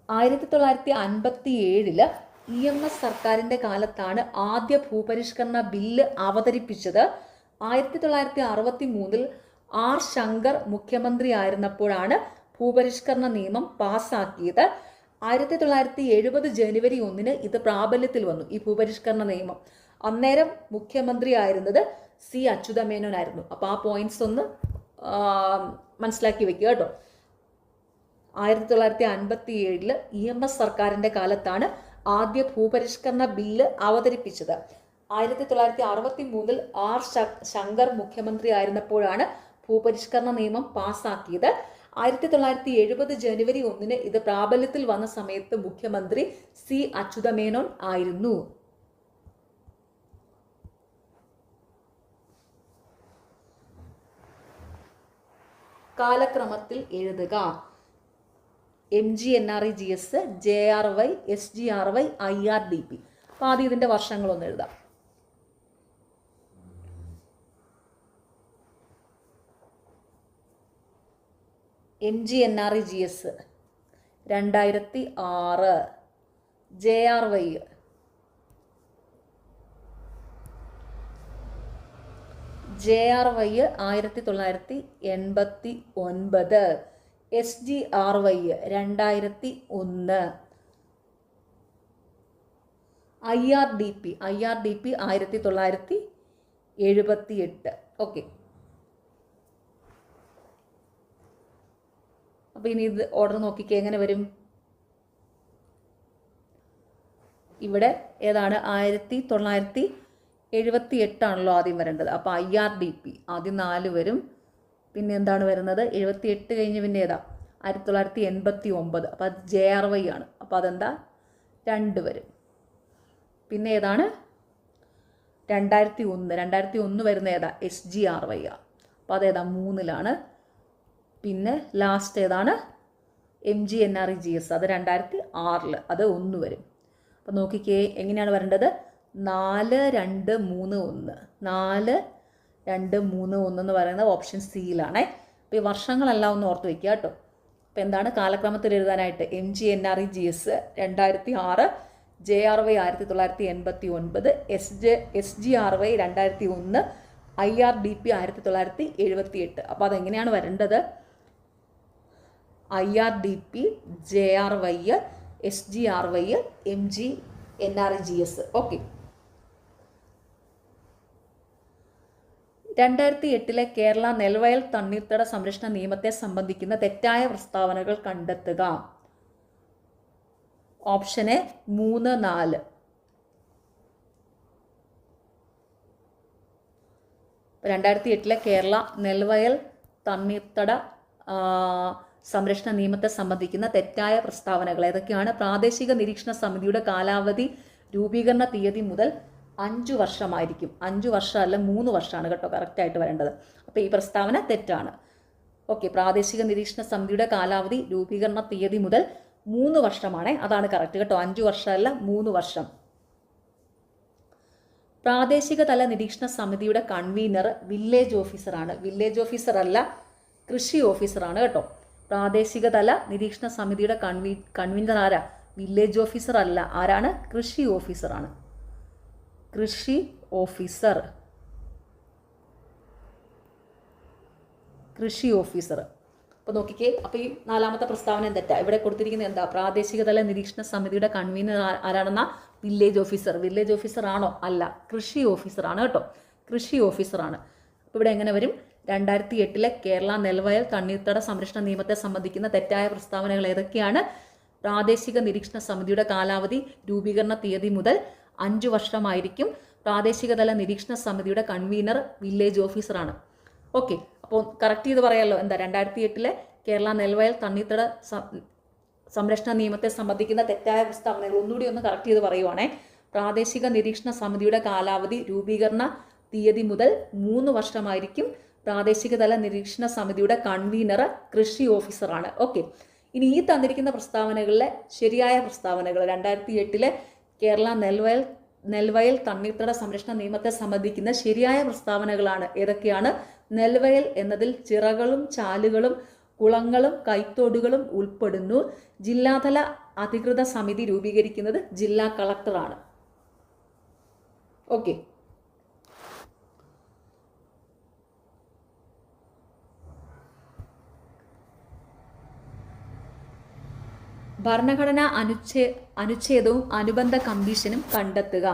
ആയിരത്തി 1957 EMS സർക്കാരിൻ്റെ കാലത്താണ് ആദ്യ ഭൂപരിഷ്കരണ ബില്ല് അവതരിപ്പിച്ചത്. 1963 R. ശങ്കർ മുഖ്യമന്ത്രി ആയിരുന്നപ്പോഴാണ് ഭൂപരിഷ്കരണ നിയമം പാസ്സാക്കിയത്. 1970 ജനുവരി 1 ഇത് പ്രാബല്യത്തിൽ വന്നു, ഈ ഭൂപരിഷ്കരണ നിയമം. അന്നേരം മുഖ്യമന്ത്രി ആയിരുന്നത് C. അച്യുതമേനോൻ ആയിരുന്നു. അപ്പോൾ ആ പോയിന്റ്സ് ഒന്ന് മനസ്സിലാക്കി വെക്കുക കേട്ടോ. 1957 EMS സർക്കാരിൻ്റെ കാലത്താണ് ആദ്യ ഭൂപരിഷ്കരണ ബില്ല് അവതരിപ്പിച്ചത്. 1963 R. ശങ്കർ മുഖ്യമന്ത്രി ആയിരുന്നപ്പോഴാണ് ഭൂപരിഷ്കരണ നിയമം പാസ്സാക്കിയത്. 1970 ജനുവരി 1 ഇത് പ്രാബല്യത്തിൽ വന്ന സമയത്ത് മുഖ്യമന്ത്രി C. അച്യുതമേനോൻ ആയിരുന്നു. കാലക്രമത്തിൽ എഴുതുക. MGNREGS, JRY, SGRY, IRDP. അപ്പോൾ ആദ്യം ഇതിൻ്റെ വർഷങ്ങളൊന്ന് എഴുതാം. MGNREGS 2006, JRY 1989, SGRY 2001, IRDP 1978. Okay, അപ്പോൾ ഇനി ഇത് ഓർഡർ നോക്കിക്കേ എങ്ങനെ വരും. ഇവിടെ ഏതാണ്? 1978 ആണല്ലോ ആദ്യം വരേണ്ടത്. അപ്പോൾ IRDP ആദ്യം 4 വരും. പിന്നെ എന്താണ് വരുന്നത്? 78 കഴിഞ്ഞ് പിന്നെ ഏതാ? 1989. അപ്പോൾ അത് JRY ആണ്. അപ്പോൾ അതെന്താ? 2 വരും. പിന്നെ ഏതാണ്? 2001 വരുന്ന ഏതാ? SGRY ആ. അപ്പോൾ അതേതാ? 3ലാണ്. പിന്നെ ലാസ്റ്റ് ഏതാണ്? MGNREGS, അത് 2006, അത് 1 വരും. അപ്പോൾ നോക്കിക്കേ എങ്ങനെയാണ് വരേണ്ടത്? 4, 2, 3, 1. 4, 2, 3, 1 എന്ന് പറയുന്നത് ഓപ്ഷൻ സിയിലാണേ. അപ്പോൾ ഈ വർഷങ്ങളെല്ലാം ഒന്ന് ഓർത്ത് വയ്ക്കുക കേട്ടോ. അപ്പോൾ എന്താണ് കാലക്രമത്തിൽ എഴുതാനായിട്ട്? MGNREGS 2006, JRY 1989, SGRY 2001, IRDP 1978. അപ്പോൾ അതെങ്ങനെയാണ് വരേണ്ടത്? IRDP, JRY, SGRY, MGNREGS. Okay. 2008 Kerala നെൽവയൽ തണ്ണീർത്തട സംരക്ഷണ നിയമത്തെ സംബന്ധിക്കുന്ന തെറ്റായ പ്രസ്താവനകൾ കണ്ടെത്തുക. Option A 3, 4. 2008 കേരള നെൽവയൽ തണ്ണീർത്തട സംരക്ഷണ നിയമത്തെ സംബന്ധിക്കുന്ന തെറ്റായ പ്രസ്താവനകൾ ഏതൊക്കെയാണ്? പ്രാദേശിക നിരീക്ഷണ സമിതിയുടെ കാലാവധി രൂപീകരണ തീയതി മുതൽ 5 വർഷമായിരിക്കും. 5 വർഷമല്ല 3 വർഷമാണ് കേട്ടോ കറക്റ്റായിട്ട് വരേണ്ടത്. അപ്പോൾ ഈ പ്രസ്താവന തെറ്റാണ്. ഓക്കെ, പ്രാദേശിക നിരീക്ഷണ സമിതിയുടെ കാലാവധി രൂപീകരണ തീയതി മുതൽ 3 വർഷമാണ്. അതാണ് കറക്റ്റ് കേട്ടോ, 5 വർഷമല്ല 3 വർഷം. പ്രാദേശിക തല നിരീക്ഷണ സമിതിയുടെ കൺവീനർ വില്ലേജ് ഓഫീസറാണ്. വില്ലേജ് ഓഫീസർ അല്ല, കൃഷി ഓഫീസറാണ് കേട്ടോ. പ്രാദേശിക തല നിരീക്ഷണ സമിതിയുടെ കൺവീനർ ആരാ? വില്ലേജ് ഓഫീസർ അല്ല. ആരാണ്? കൃഷി ഓഫീസറാണ്. കൃഷി ഓഫീസർ. കൃഷി ഓഫീസർ. അപ്പോൾ നോക്കിക്കേ, അപ്പോൾ ഈ 4ാമത്തെ പ്രസ്താവന തെറ്റാ. ഇവിടെ കൊടുത്തിരിക്കുന്നത് എന്താ? പ്രാദേശിക തല നിരീക്ഷണ സമിതിയുടെ കൺവീനർ ആരാണെന്നാ? Village officer. വില്ലേജ് ഓഫീസർ ആണോ? അല്ല, കൃഷി ഓഫീസറാണ് കേട്ടോ. കൃഷി ഓഫീസറാണ്. അപ്പോൾ ഇവിടെ എങ്ങനെ വരും? 2008 കേരള നെൽവയൽ തണ്ണീർത്തട സംരക്ഷണ നിയമത്തെ സംബന്ധിക്കുന്ന തെറ്റായ പ്രസ്താവനകൾ ഏതൊക്കെയാണ്? പ്രാദേശിക നിരീക്ഷണ സമിതിയുടെ കാലാവധി രൂപീകരണ തീയതി മുതൽ 5 വർഷമായിരിക്കും. പ്രാദേശിക തല നിരീക്ഷണ സമിതിയുടെ കൺവീനർ വില്ലേജ് ഓഫീസറാണ്. ഓക്കെ, അപ്പോൾ കറക്റ്റ് ചെയ്ത് പറയാമല്ലോ. എന്താ? 2008 കേരള നെൽവയൽ തണ്ണീർത്തട സംരക്ഷണ നിയമത്തെ സംബന്ധിക്കുന്ന തെറ്റായ പ്രസ്താവനകൾ ഒന്നുകൂടി ഒന്ന് കറക്റ്റ് ചെയ്ത് പറയുവാണേ. പ്രാദേശിക നിരീക്ഷണ സമിതിയുടെ കാലാവധി രൂപീകരണ തീയതി മുതൽ 3 വർഷമായിരിക്കും. പ്രാദേശിക തല നിരീക്ഷണ സമിതിയുടെ കൺവീനർ കൃഷി ഓഫീസറാണ്. ഓക്കെ, ഇനി ഈ തന്നിരിക്കുന്ന പ്രസ്താവനകളിലെ ശരിയായ പ്രസ്താവനകൾ 2008 കേരള നെൽവയൽ തണ്ണീർത്തട സംരക്ഷണ നിയമത്തെ സംബന്ധിക്കുന്ന ശരിയായ പ്രസ്താവനകളാണ്. ഏതൊക്കെയാണ്? നെൽവയൽ എന്നതിൽ ചിറകളും ചാലുകളും കുളങ്ങളും കൈത്തോടുകളും ഉൾപ്പെടുന്നു. ജില്ലാതല അധികൃത സമിതി രൂപീകരിക്കുന്നത് ജില്ലാ കളക്ടറാണ്. ഓക്കെ, ഭരണഘടനാ അനുച്ഛേദവും അനുബന്ധ കമ്മീഷനും കണ്ടെത്തുക.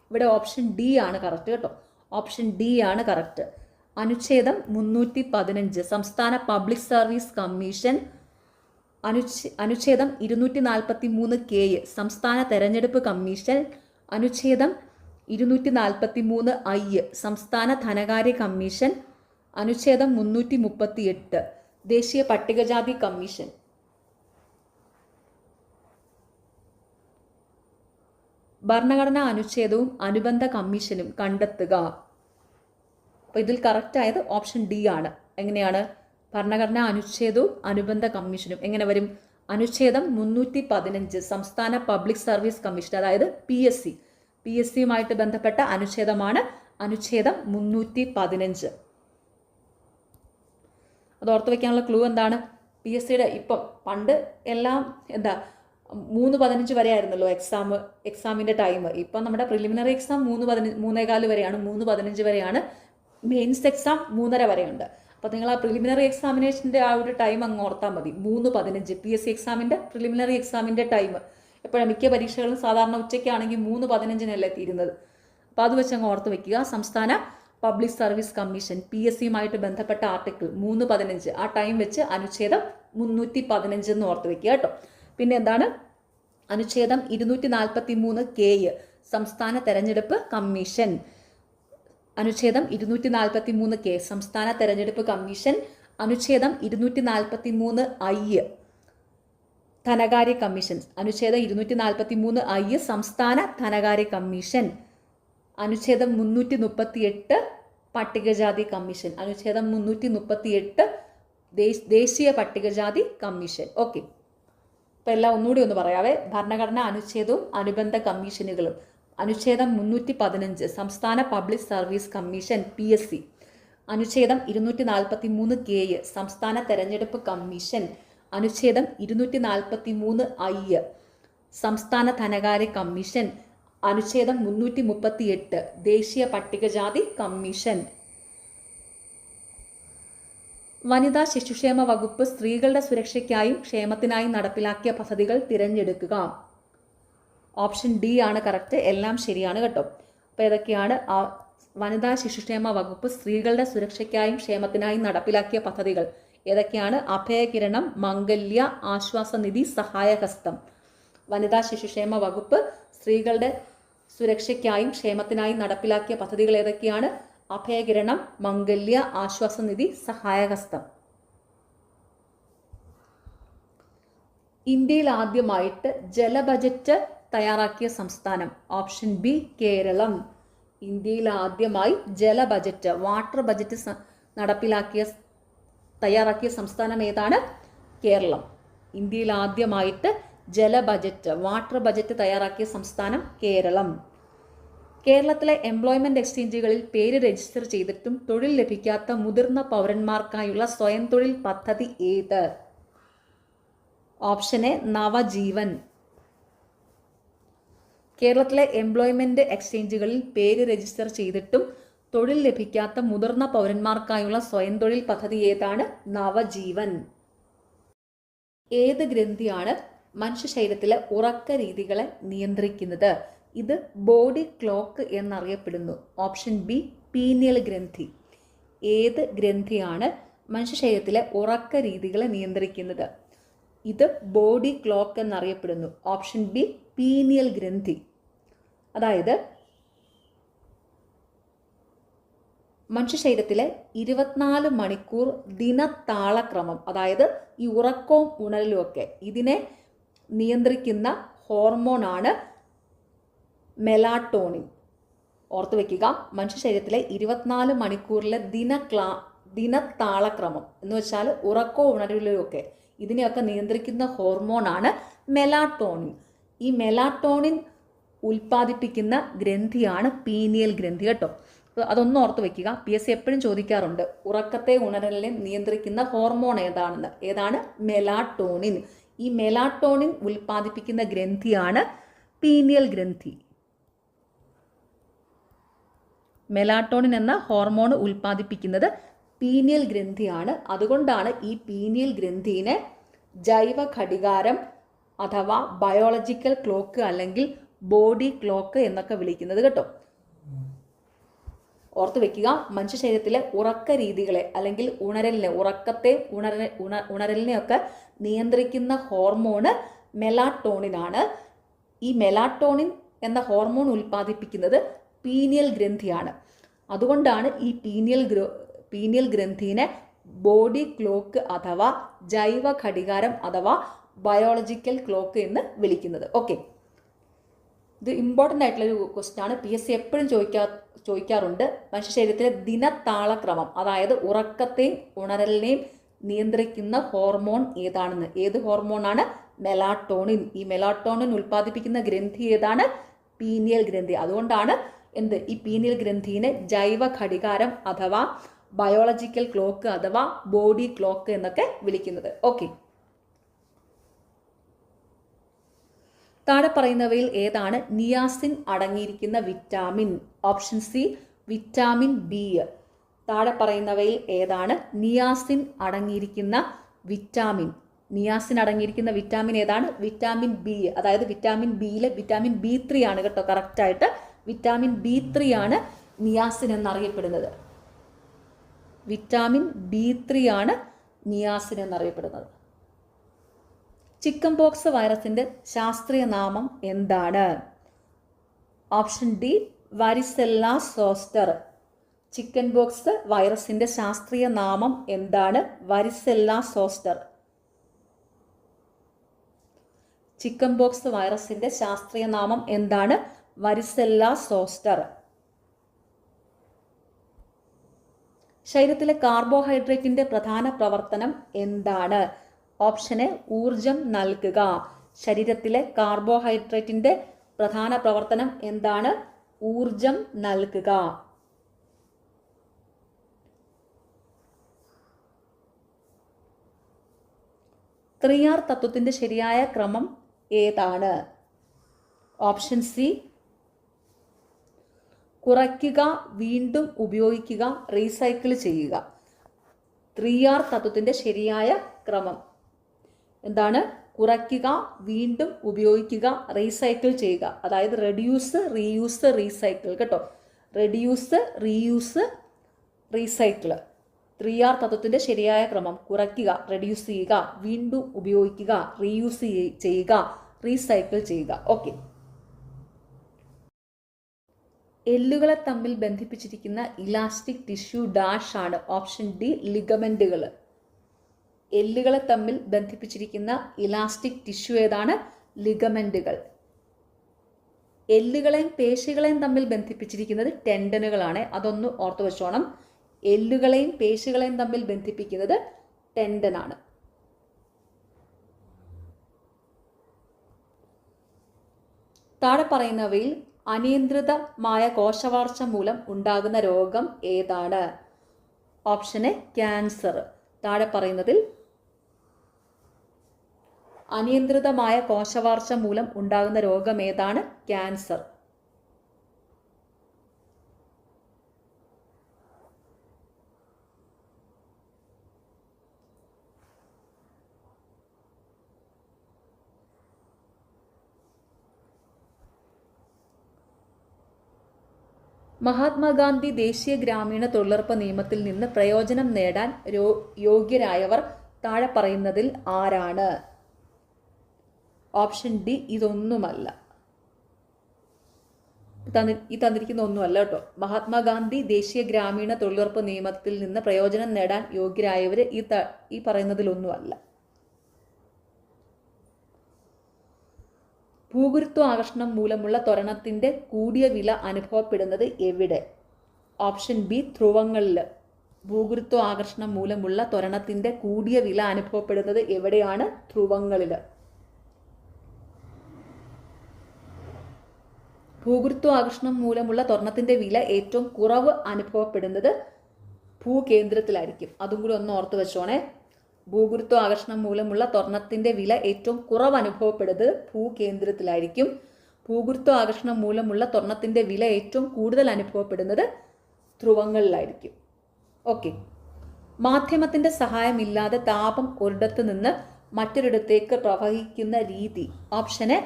ഇവിടെ ഓപ്ഷൻ ഡി ആണ് കറക്റ്റ് കേട്ടോ. ഓപ്ഷൻ ഡി ആണ് കറക്റ്റ്. അനുച്ഛേദം 315 സംസ്ഥാന പബ്ലിക് സർവീസ് കമ്മീഷൻ. അനുച്ഛേദം 243 സംസ്ഥാന തെരഞ്ഞെടുപ്പ് കമ്മീഷൻ. അനുച്ഛേദം 243 സംസ്ഥാന ധനകാര്യ കമ്മീഷൻ. അനുച്ഛേദം 338 ദേശീയ പട്ടികജാതി കമ്മീഷൻ. ഭരണഘടനാ അനുച്ഛേദവും അനുബന്ധ കമ്മീഷനും കണ്ടെത്തുക. അപ്പോൾ ഇതിൽ കറക്റ്റ് ആയത് ഓപ്ഷൻ ഡി ആണ്. എങ്ങനെയാണ്? ഭരണഘടനാ അനുച്ഛേദവും അനുബന്ധ കമ്മീഷനും എങ്ങനെ വരും? അനുച്ഛേദം 315 സംസ്ഥാന പബ്ലിക് സർവീസ് കമ്മീഷൻ, അതായത് PSC. PSCയുമായിട്ട് ബന്ധപ്പെട്ട അനുച്ഛേദമാണ് അനുച്ഛേദം 315. അത് ഓർത്ത് വയ്ക്കാനുള്ള ക്ലൂ എന്താണ്? PSCയുടെ ഇപ്പം പണ്ട് എല്ലാം എന്താ 3:15 വരെ ആയിരുന്നല്ലോ എക്സാമിൻ്റെ ടൈം. ഇപ്പം നമ്മുടെ പ്രിലിമിനറി എക്സാം 3:15 വരെയാണ്. 3:15 വരെയാണ്. മെയിൻസ് എക്സാം 3:30 വരെയുണ്ട്. അപ്പോൾ നിങ്ങൾ ആ പ്രിലിമിനറി എക്സാമിനേഷൻ്റെ ആ ഒരു ടൈം അങ്ങ് ഓർത്താൽ മതി. 3:15 PSC എക്സാമിൻ്റെ പ്രിലിമിനറി എക്സാമിൻ്റെ ടൈം. എപ്പോഴും മിക്ക പരീക്ഷകളും സാധാരണ ഉച്ചയ്ക്കാണെങ്കിൽ 3:15 തീരുന്നത്. അപ്പോൾ അത് വെച്ച് അങ്ങ് ഓർത്ത് വയ്ക്കുക. സംസ്ഥാന പബ്ലിക് സർവീസ് കമ്മീഷൻ PSCയുമായിട്ട് ബന്ധപ്പെട്ട ആർട്ടിക്കിൾ 3:15 ആ ടൈം വെച്ച് അനുച്ഛേദം 315 എന്ന് ഓർത്ത് വയ്ക്കുക കേട്ടോ. പിന്നെ എന്താണ്? അനുച്ഛേദം 243 സംസ്ഥാന തെരഞ്ഞെടുപ്പ് കമ്മീഷൻ. അനുച്ഛേദം 243 സംസ്ഥാന തെരഞ്ഞെടുപ്പ് കമ്മീഷൻ. അനുച്ഛേദം 243 ധനകാര്യ കമ്മീഷൻ. അനുച്ഛേദം 243 സംസ്ഥാന ധനകാര്യ കമ്മീഷൻ. അനുച്ഛേദം 338 പട്ടികജാതി കമ്മീഷൻ. അനുച്ഛേദം 338 ദേശീയ പട്ടികജാതി കമ്മീഷൻ. ഓക്കെ, അപ്പോൾ എല്ലാം ഒന്നുകൂടി ഒന്ന് പറയാവേ. ഭരണഘടനാ അനുച്ഛേദവും അനുബന്ധ കമ്മീഷനുകളും. അനുച്ഛേദം 315 സംസ്ഥാന പബ്ലിക് സർവീസ് കമ്മീഷൻ PSC. അനുച്ഛേദം 243 സംസ്ഥാന തെരഞ്ഞെടുപ്പ് കമ്മീഷൻ. അനുച്ഛേദം 243 സംസ്ഥാന ധനകാര്യ കമ്മീഷൻ. അനുച്ഛേദം 338 ദേശീയ പട്ടികജാതി കമ്മീഷൻ. വനിതാ ശിശുക്ഷേമ വകുപ്പ് സ്ത്രീകളുടെ സുരക്ഷയ്ക്കായും ക്ഷേമത്തിനായും നടപ്പിലാക്കിയ പദ്ധതികൾ തിരഞ്ഞെടുക്കുക. ഓപ്ഷൻ ഡി ആണ് കറക്റ്റ്. എല്ലാം ശരിയാണ് കേട്ടോ. അപ്പോൾ ഏതൊക്കെയാണ്? വനിതാ ശിശുക്ഷേമ വകുപ്പ് സ്ത്രീകളുടെ സുരക്ഷയ്ക്കായും ക്ഷേമത്തിനായും നടപ്പിലാക്കിയ പദ്ധതികൾ ഏതൊക്കെയാണ്? അഭയകിരണം, മംഗല്യ, ആശ്വാസനിധി, സഹായഹസ്തം. വനിതാ ശിശുക്ഷേമ വകുപ്പ് സ്ത്രീകളുടെ സുരക്ഷയ്ക്കായും ക്ഷേമത്തിനായും നടപ്പിലാക്കിയ പദ്ധതികൾ ഏതൊക്കെയാണ്? അഭയകിരണം, മംഗല്യ, ആശ്വാസനിധി, സഹായഹസ്തം. ഇന്ത്യയിൽ ആദ്യമായിട്ട് ജല ബജറ്റ് തയ്യാറാക്കിയ സംസ്ഥാനം? Option B Keralam. ഇന്ത്യയിൽ ആദ്യമായി ജല ബജറ്റ്, വാട്ടർ ബജറ്റ് തയ്യാറാക്കിയ സംസ്ഥാനം ഏതാണ്? കേരളം. ഇന്ത്യയിൽ ആദ്യമായിട്ട് ജല ബജറ്റ്, വാട്ടർ ബജറ്റ് തയ്യാറാക്കിയ സംസ്ഥാനം കേരളം. കേരളത്തിലെ എംപ്ലോയ്മെന്റ് എക്സ്ചേഞ്ചുകളിൽ പേര് രജിസ്റ്റർ ചെയ്തിട്ടും തൊഴിൽ ലഭിക്കാത്ത മുതിർന്ന പൗരന്മാർക്കായുള്ള സ്വയം തൊഴിൽ പദ്ധതി ഏത്? Option A Navajeevan. കേരളത്തിലെ എംപ്ലോയ്മെന്റ് എക്സ്ചേഞ്ചുകളിൽ പേര് രജിസ്റ്റർ ചെയ്തിട്ടും തൊഴിൽ ലഭിക്കാത്ത മുതിർന്ന പൗരന്മാർക്കായുള്ള സ്വയം തൊഴിൽ പദ്ധതി ഏതാണ്? നവജീവൻ. ഏത് ഗ്രന്ഥിയാണ് മനുഷ്യ ശരീരത്തിലെ ഉറക്ക രീതികളെ നിയന്ത്രിക്കുന്നത്? ഇത് ബോഡി ക്ലോക്ക് എന്നറിയപ്പെടുന്നു. ഓപ്ഷൻ ബി പീനിയൽ ഗ്രന്ഥി. ഏത് ഗ്രന്ഥിയാണ് മനുഷ്യ ശരീരത്തിലെ ഉറക്ക രീതികളെ നിയന്ത്രിക്കുന്നത്? ഇത് ബോഡി ക്ലോക്ക് എന്നറിയപ്പെടുന്നു. ഓപ്ഷൻ ബി പീനിയൽ ഗ്രന്ഥി. അതായത് മനുഷ്യ ശരീരത്തിലെ 24 മണിക്കൂർ ദിനത്താളക്രമം, അതായത് ഈ ഉറക്കവും ഉണരലും ഒക്കെ, ഇതിനെ നിയന്ത്രിക്കുന്ന ഹോർമോണാണ് മെലാട്ടോണിൻ. ഓർത്തു വയ്ക്കുക, മനുഷ്യ ശരീരത്തിലെ 24 മണിക്കൂറിലെ ദിനത്താളക്രമം എന്ന് വെച്ചാൽ ഉറക്കവും ഉണരലും ഒക്കെ, ഇതിനെയൊക്കെ നിയന്ത്രിക്കുന്ന ഹോർമോണാണ് മെലാട്ടോണിൻ. ഈ മെലാട്ടോണിൻ ഉൽപ്പാദിപ്പിക്കുന്ന ഗ്രന്ഥിയാണ് പീനിയൽ ഗ്രന്ഥി കേട്ടോ. അതൊന്നും ഓർത്ത് വയ്ക്കുക. PSC എപ്പോഴും ചോദിക്കാറുണ്ട് ഉറക്കത്തെ ഉണരലിനെ നിയന്ത്രിക്കുന്ന ഹോർമോൺ ഏതാണെന്ന്. ഏതാണ്? മെലാട്ടോണിൻ. ഈ മെലാട്ടോണിൻ ഉൽപ്പാദിപ്പിക്കുന്ന ഗ്രന്ഥിയാണ് പീനിയൽ ഗ്രന്ഥി. മെലാട്ടോണിൻ എന്ന ഹോർമോൺ ഉൽപ്പാദിപ്പിക്കുന്നത് പീനിയൽ ഗ്രന്ഥിയാണ്. അതുകൊണ്ടാണ് ഈ പീനിയൽ ഗ്രന്ഥിനെ ജൈവ ഘടികാരം അഥവാ ബയോളജിക്കൽ ക്ലോക്ക് അല്ലെങ്കിൽ ബോഡി ക്ലോക്ക് എന്നൊക്കെ വിളിക്കുന്നത് കേട്ടോ. ഓർത്ത് വെക്കുക, മനുഷ്യ ശരീരത്തിലെ ഉറക്ക രീതികളെ അല്ലെങ്കിൽ ഉണരലിനെ, ഉറക്കത്തെ ഉണരലിനെയൊക്കെ നിയന്ത്രിക്കുന്ന ഹോർമോണ് മെലാട്ടോണിനാണ്. ഈ മെലാട്ടോണിൻ എന്ന ഹോർമോൺ ഉൽപ്പാദിപ്പിക്കുന്നത് പീനിയൽ ഗ്രന്ഥിയാണ്. അതുകൊണ്ടാണ് ഈ പീനിയൽ ഗ്രന്ഥിനെ ബോഡി ക്ലോക്ക് അഥവാ ജൈവ ഘടികാരം അഥവാ ബയോളജിക്കൽ ക്ലോക്ക് എന്ന് വിളിക്കുന്നത്. ഓക്കെ, ഇത് ഇമ്പോർട്ടൻ്റ് ആയിട്ടുള്ളൊരു ക്വസ്റ്റ്യൻ ആണ്. PSC എപ്പോഴും ചോദിക്കാറുണ്ട് മനുഷ്യ ശരീരത്തിലെ ദിനത്താളക്രമം, അതായത് ഉറക്കത്തെയും ഉണരലിനെയും നിയന്ത്രിക്കുന്ന ഹോർമോൺ ഏതാണെന്ന്. ഏത് ഹോർമോണാണ്? മെലാട്ടോണിൻ. ഈ മെലാട്ടോണിൻ ഉൽപ്പാദിപ്പിക്കുന്ന ഗ്രന്ഥി ഏതാണ്? പീനിയൽ ഗ്രന്ഥി. അതുകൊണ്ടാണ് ഈ പീനിയൽ ഗ്രന്ഥിനെ ജൈവ ഘടികാരം അഥവാ ബയോളജിക്കൽ ക്ലോക്ക് അഥവാ ബോഡി ക്ലോക്ക് എന്നൊക്കെ വിളിക്കുന്നത്. ഓക്കെ, താഴെ പറയുന്നവയിൽ ഏതാണ് നിയാസിൻ അടങ്ങിയിരിക്കുന്ന vitamin? Option C vitamin B. താഴെ പറയുന്നവയിൽ ഏതാണ് നിയാസിൻ അടങ്ങിയിരിക്കുന്ന വിറ്റാമിൻ? നിയാസിൻ അടങ്ങിയിരിക്കുന്ന വിറ്റാമിൻ ഏതാണ്? Vitamin B. അതായത് വിറ്റാമിൻ ബിയിലെ വിറ്റാമിൻ B3 ആണ് കേട്ടോ. കറക്റ്റായിട്ട് വിറ്റാമിൻ B3 ആണ് നിയാസിൻ എന്നറിയപ്പെടുന്നത്. വിറ്റാമിൻ B3 ആണ് നിയാസിൻ എന്നറിയപ്പെടുന്നത്. ചിക്കൻ പോക്സ് വൈറസിന്റെ ശാസ്ത്രീയ നാമം എന്താണ്? Option D varicella zoster. Chicken pox വൈറസിന്റെ ശാസ്ത്രീയ നാമം എന്താണ്? Varicella zoster. ചിക്കൻ പോക്സ് വൈറസിന്റെ ശാസ്ത്രീയ നാമം എന്താണ്? Varicella zoster. ശരീരത്തിലെ കാർബോഹൈഡ്രേറ്റിന്റെ പ്രധാന പ്രവർത്തനം എന്താണ്? ഓപ്ഷൻ എ ഊർജം നൽകുക. ശരീരത്തിലെ കാർബോഹൈഡ്രേറ്റിന്റെ പ്രധാന പ്രവർത്തനം എന്താണ്? ഊർജം നൽകുക. 3R തത്വത്തിന്റെ ശരിയായ ക്രമം ഏതാണ്? ഓപ്ഷൻ സി കുറയ്ക്കുക, വീണ്ടും ഉപയോഗിക്കുക, റീസൈക്കിൾ ചെയ്യുക. 3R തത്വത്തിന്റെ ശരിയായ ക്രമം എന്താണ്? കുറയ്ക്കുക, വീണ്ടും ഉപയോഗിക്കുക, റീസൈക്കിൾ ചെയ്യുക. അതായത് റെഡ്യൂസ്, റീയൂസ്, റീസൈക്കിൾ കേട്ടോ. Reduce, reuse, recycle. 3R തത്വത്തിന്റെ ശരിയായ ക്രമം കുറയ്ക്കുക, റെഡ്യൂസ് ചെയ്യുക, വീണ്ടും ഉപയോഗിക്കുക, റീയൂസ് ചെയ്യുക, റീസൈക്കിൾ ചെയ്യുക. ഓക്കെ, എല്ലുകളെ തമ്മിൽ ബന്ധിപ്പിച്ചിരിക്കുന്ന ഇലാസ്റ്റിക് ടിഷ്യൂ ഡാഷ് ആണ്. ഓപ്ഷൻ ഡി ലിഗമെന്റുകൾ. എല്ലുകളെ തമ്മിൽ ബന്ധിപ്പിച്ചിരിക്കുന്ന ഇലാസ്റ്റിക് ടിഷ്യൂ ഏതാണ്? ലിഗമെന്റുകൾ. എല്ലുകളെയും പേശികളെയും തമ്മിൽ ബന്ധിപ്പിച്ചിരിക്കുന്നത് ടെൻഡനുകളാണ്. അതൊന്ന് ഓർത്തു വെച്ചോണം. എല്ലുകളെയും പേശികളെയും തമ്മിൽ ബന്ധിപ്പിക്കുന്നത് ടെൻഡനാണ്. താഴെ പറയുന്നവയിൽ അനിയന്ത്രിതമായ കോശവാർച്ച മൂലം ഉണ്ടാകുന്ന രോഗം ഏതാണ്? Option A cancer. താഴെ പറയുന്നതിൽ അനിയന്ത്രിതമായ കോശവാർച്ച മൂലം ഉണ്ടാകുന്ന രോഗം ഏതാണ്? ക്യാൻസർ. മഹാത്മാഗാന്ധി ദേശീയ ഗ്രാമീണ തൊഴിലുറപ്പ് നിയമത്തിൽ നിന്ന് പ്രയോജനം നേടാൻ യോഗ്യരായവർ താഴെ പറയുന്നതിൽ ആരാണ്? ഓപ്ഷൻ ഡി ഇതൊന്നുമല്ല. ഈ തന്നിരിക്കുന്ന ഒന്നുമല്ല കേട്ടോ. മഹാത്മാഗാന്ധി ദേശീയ ഗ്രാമീണ തൊഴിലുറപ്പ് നിയമത്തിൽ നിന്ന് പ്രയോജനം നേടാൻ യോഗ്യരായവർ ഈ പറയുന്നതിലൊന്നുമല്ല. ഭൂഗുരുത്വാകർഷണം മൂലമുള്ള ത്വരണത്തിന്റെ കൂടിയ വില അനുഭവപ്പെടുന്നത് എവിടെ? Option B ധ്രുവങ്ങളിൽ. ഭൂഗുരുത്വാകർഷണം മൂലമുള്ള ത്വരണത്തിന്റെ കൂടിയ വില അനുഭവപ്പെടുന്നത് എവിടെയാണ്? ധ്രുവങ്ങളിൽ. ഭൂഗുരുത്വാകർഷണം മൂലമുള്ള ത്വരണത്തിന്റെ വില ഏറ്റവും കുറവ് അനുഭവപ്പെടുന്നത് ഭൂകേന്ദ്രത്തിലായിരിക്കും. അതും കൂടി ഒന്ന് ഓർത്ത് വെച്ചോണേ. ഭൂഗുരുത്വാകർഷണം മൂലമുള്ള ത്വരണത്തിന്റെ വില ഏറ്റവും കുറവ് അനുഭവപ്പെടുന്നത് ഭൂകേന്ദ്രത്തിലായിരിക്കും. ഭൂഗുരുത്വാകർഷണം മൂലമുള്ള ത്വരണത്തിന്റെ വില ഏറ്റവും കൂടുതൽ അനുഭവപ്പെടുന്നത് ധ്രുവങ്ങളിലായിരിക്കും. ഓക്കെ. മാധ്യമത്തിന്റെ സഹായമില്ലാതെ താപം ഒരിടത്ത് നിന്ന് മറ്റൊരിടത്തേക്ക് പ്രവഹിക്കുന്ന രീതി. ഓപ്ഷൻ എ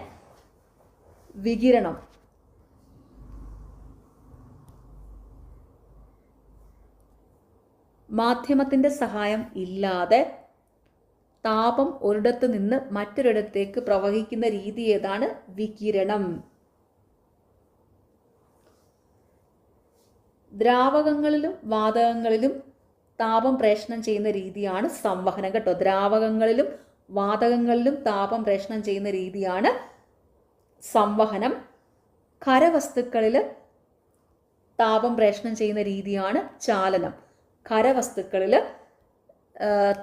വികിരണം. മാധ്യമത്തിന്റെ സഹായം ഇല്ലാതെ താപം ഒരിടത്ത് നിന്ന് മറ്റൊരിടത്തേക്ക് പ്രവഹിക്കുന്ന രീതി ഏതാണ്? വികിരണം. ദ്രാവകങ്ങളിലും വാതകങ്ങളിലും താപം പ്രേഷണം ചെയ്യുന്ന രീതിയാണ് സംവഹനം കേട്ടോ. ദ്രാവകങ്ങളിലും വാതകങ്ങളിലും താപം പ്രേഷണം ചെയ്യുന്ന രീതിയാണ് സംവഹനം. ഖരവസ്തുക്കളിൽ താപം പ്രേഷണം ചെയ്യുന്ന രീതിയാണ് ചാലനം. ഖരവസ്തുക്കളിൽ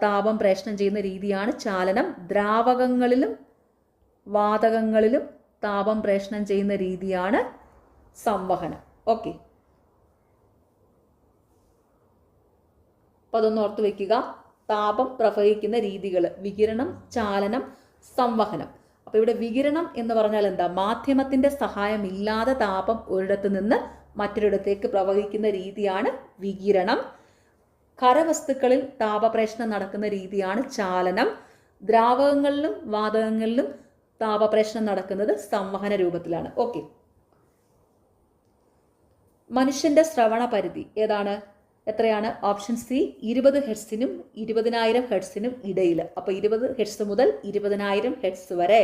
താപം പ്രേഷണം ചെയ്യുന്ന രീതിയാണ് ചാലനം. ദ്രാവകങ്ങളിലും വാതകങ്ങളിലും താപം പ്രേഷണം ചെയ്യുന്ന രീതിയാണ് സംവഹനം. ഓക്കെ. അപ്പോൾ അതൊന്ന് ഓർത്ത് വയ്ക്കുക. താപം പ്രവഹിക്കുന്ന രീതികൾ: വികിരണം, ചാലനം, സംവഹനം. അപ്പോൾ ഇവിടെ വികിരണം എന്ന് പറഞ്ഞാൽ എന്താ? മാധ്യമത്തിന്റെ സഹായമില്ലാതെ താപം ഒരിടത്ത് നിന്ന് മറ്റൊരിടത്തേക്ക് പ്രവഹിക്കുന്ന രീതിയാണ് വികിരണം. ഖരവസ്തുക്കളിൽ താപപ്രേഷണം നടക്കുന്ന രീതിയാണ് ചാലനം. ദ്രാവകങ്ങളിലും വാതകങ്ങളിലും താപപ്രേഷണം നടക്കുന്നത് സംവഹന രൂപത്തിലാണ്. ഓക്കെ. മനുഷ്യന്റെ ശ്രവണ പരിധി ഏതാണ്? എത്രയാണ്? ഓപ്ഷൻ സി 20 ഹെർട്സിനും 20,000 ഹെർട്സിനും ഇടയിൽ. അപ്പോൾ 20 ഹെർട്സ് മുതൽ 20,000 ഹെർട്സ് വരെ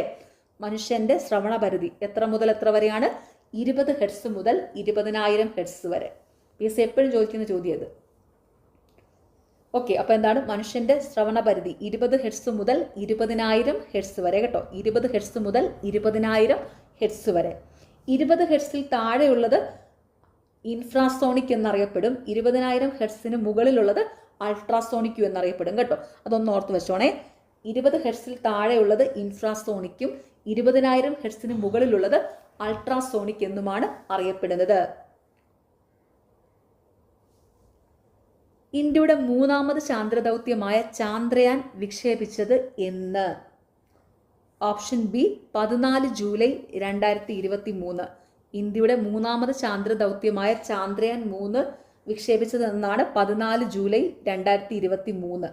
മനുഷ്യന്റെ ശ്രവണ പരിധി. എത്ര മുതൽ എത്ര വരെയാണ്? 20 ഹെർട്സ് മുതൽ 20,000 ഹെർട്സ് വരെ. PSC എപ്പോഴും ചോദിക്കുന്ന ചോദ്യം ഇത്. ഓക്കെ. അപ്പോൾ എന്താണ്? മനുഷ്യന്റെ ശ്രവണ പരിധി 20 ഹെർട്സ് മുതൽ 20,000 ഹെർട്സ് വരെ കേട്ടോ. 20 ഹെർട്സ് മുതൽ 20,000 ഹെർട്സ് വരെ. 20 ഹെർട്സിൽ താഴെയുള്ളത് ഇൻഫ്രാസോണിക് എന്നറിയപ്പെടും. 20,000 ഹെർട്സിന് മുകളിലുള്ളത് അൾട്രാസോണിക്കും എന്നറിയപ്പെടും കേട്ടോ. അതൊന്ന് ഓർത്ത് വെച്ചോണേ. 20 ഹെർട്സിൽ താഴെയുള്ളത് ഇൻഫ്രാസോണിക്കും 20,000 ഹെർട്സിന് മുകളിലുള്ളത് അൾട്രാസോണിക് എന്നുമാണ് അറിയപ്പെടുന്നത്. ഇന്ത്യയുടെ 3ാമത് ചാന്ദ്രദൗത്യമായ ചാന്ദ്രയാൻ വിക്ഷേപിച്ചത് എന്ന്? Option B 14 July 2023. ഇന്ത്യയുടെ 3ാമത് ചാന്ദ്രദൗത്യമായ ചാന്ദ്രയാൻ 3 വിക്ഷേപിച്ചതെന്നാണ് 14 ജൂലൈ 2023.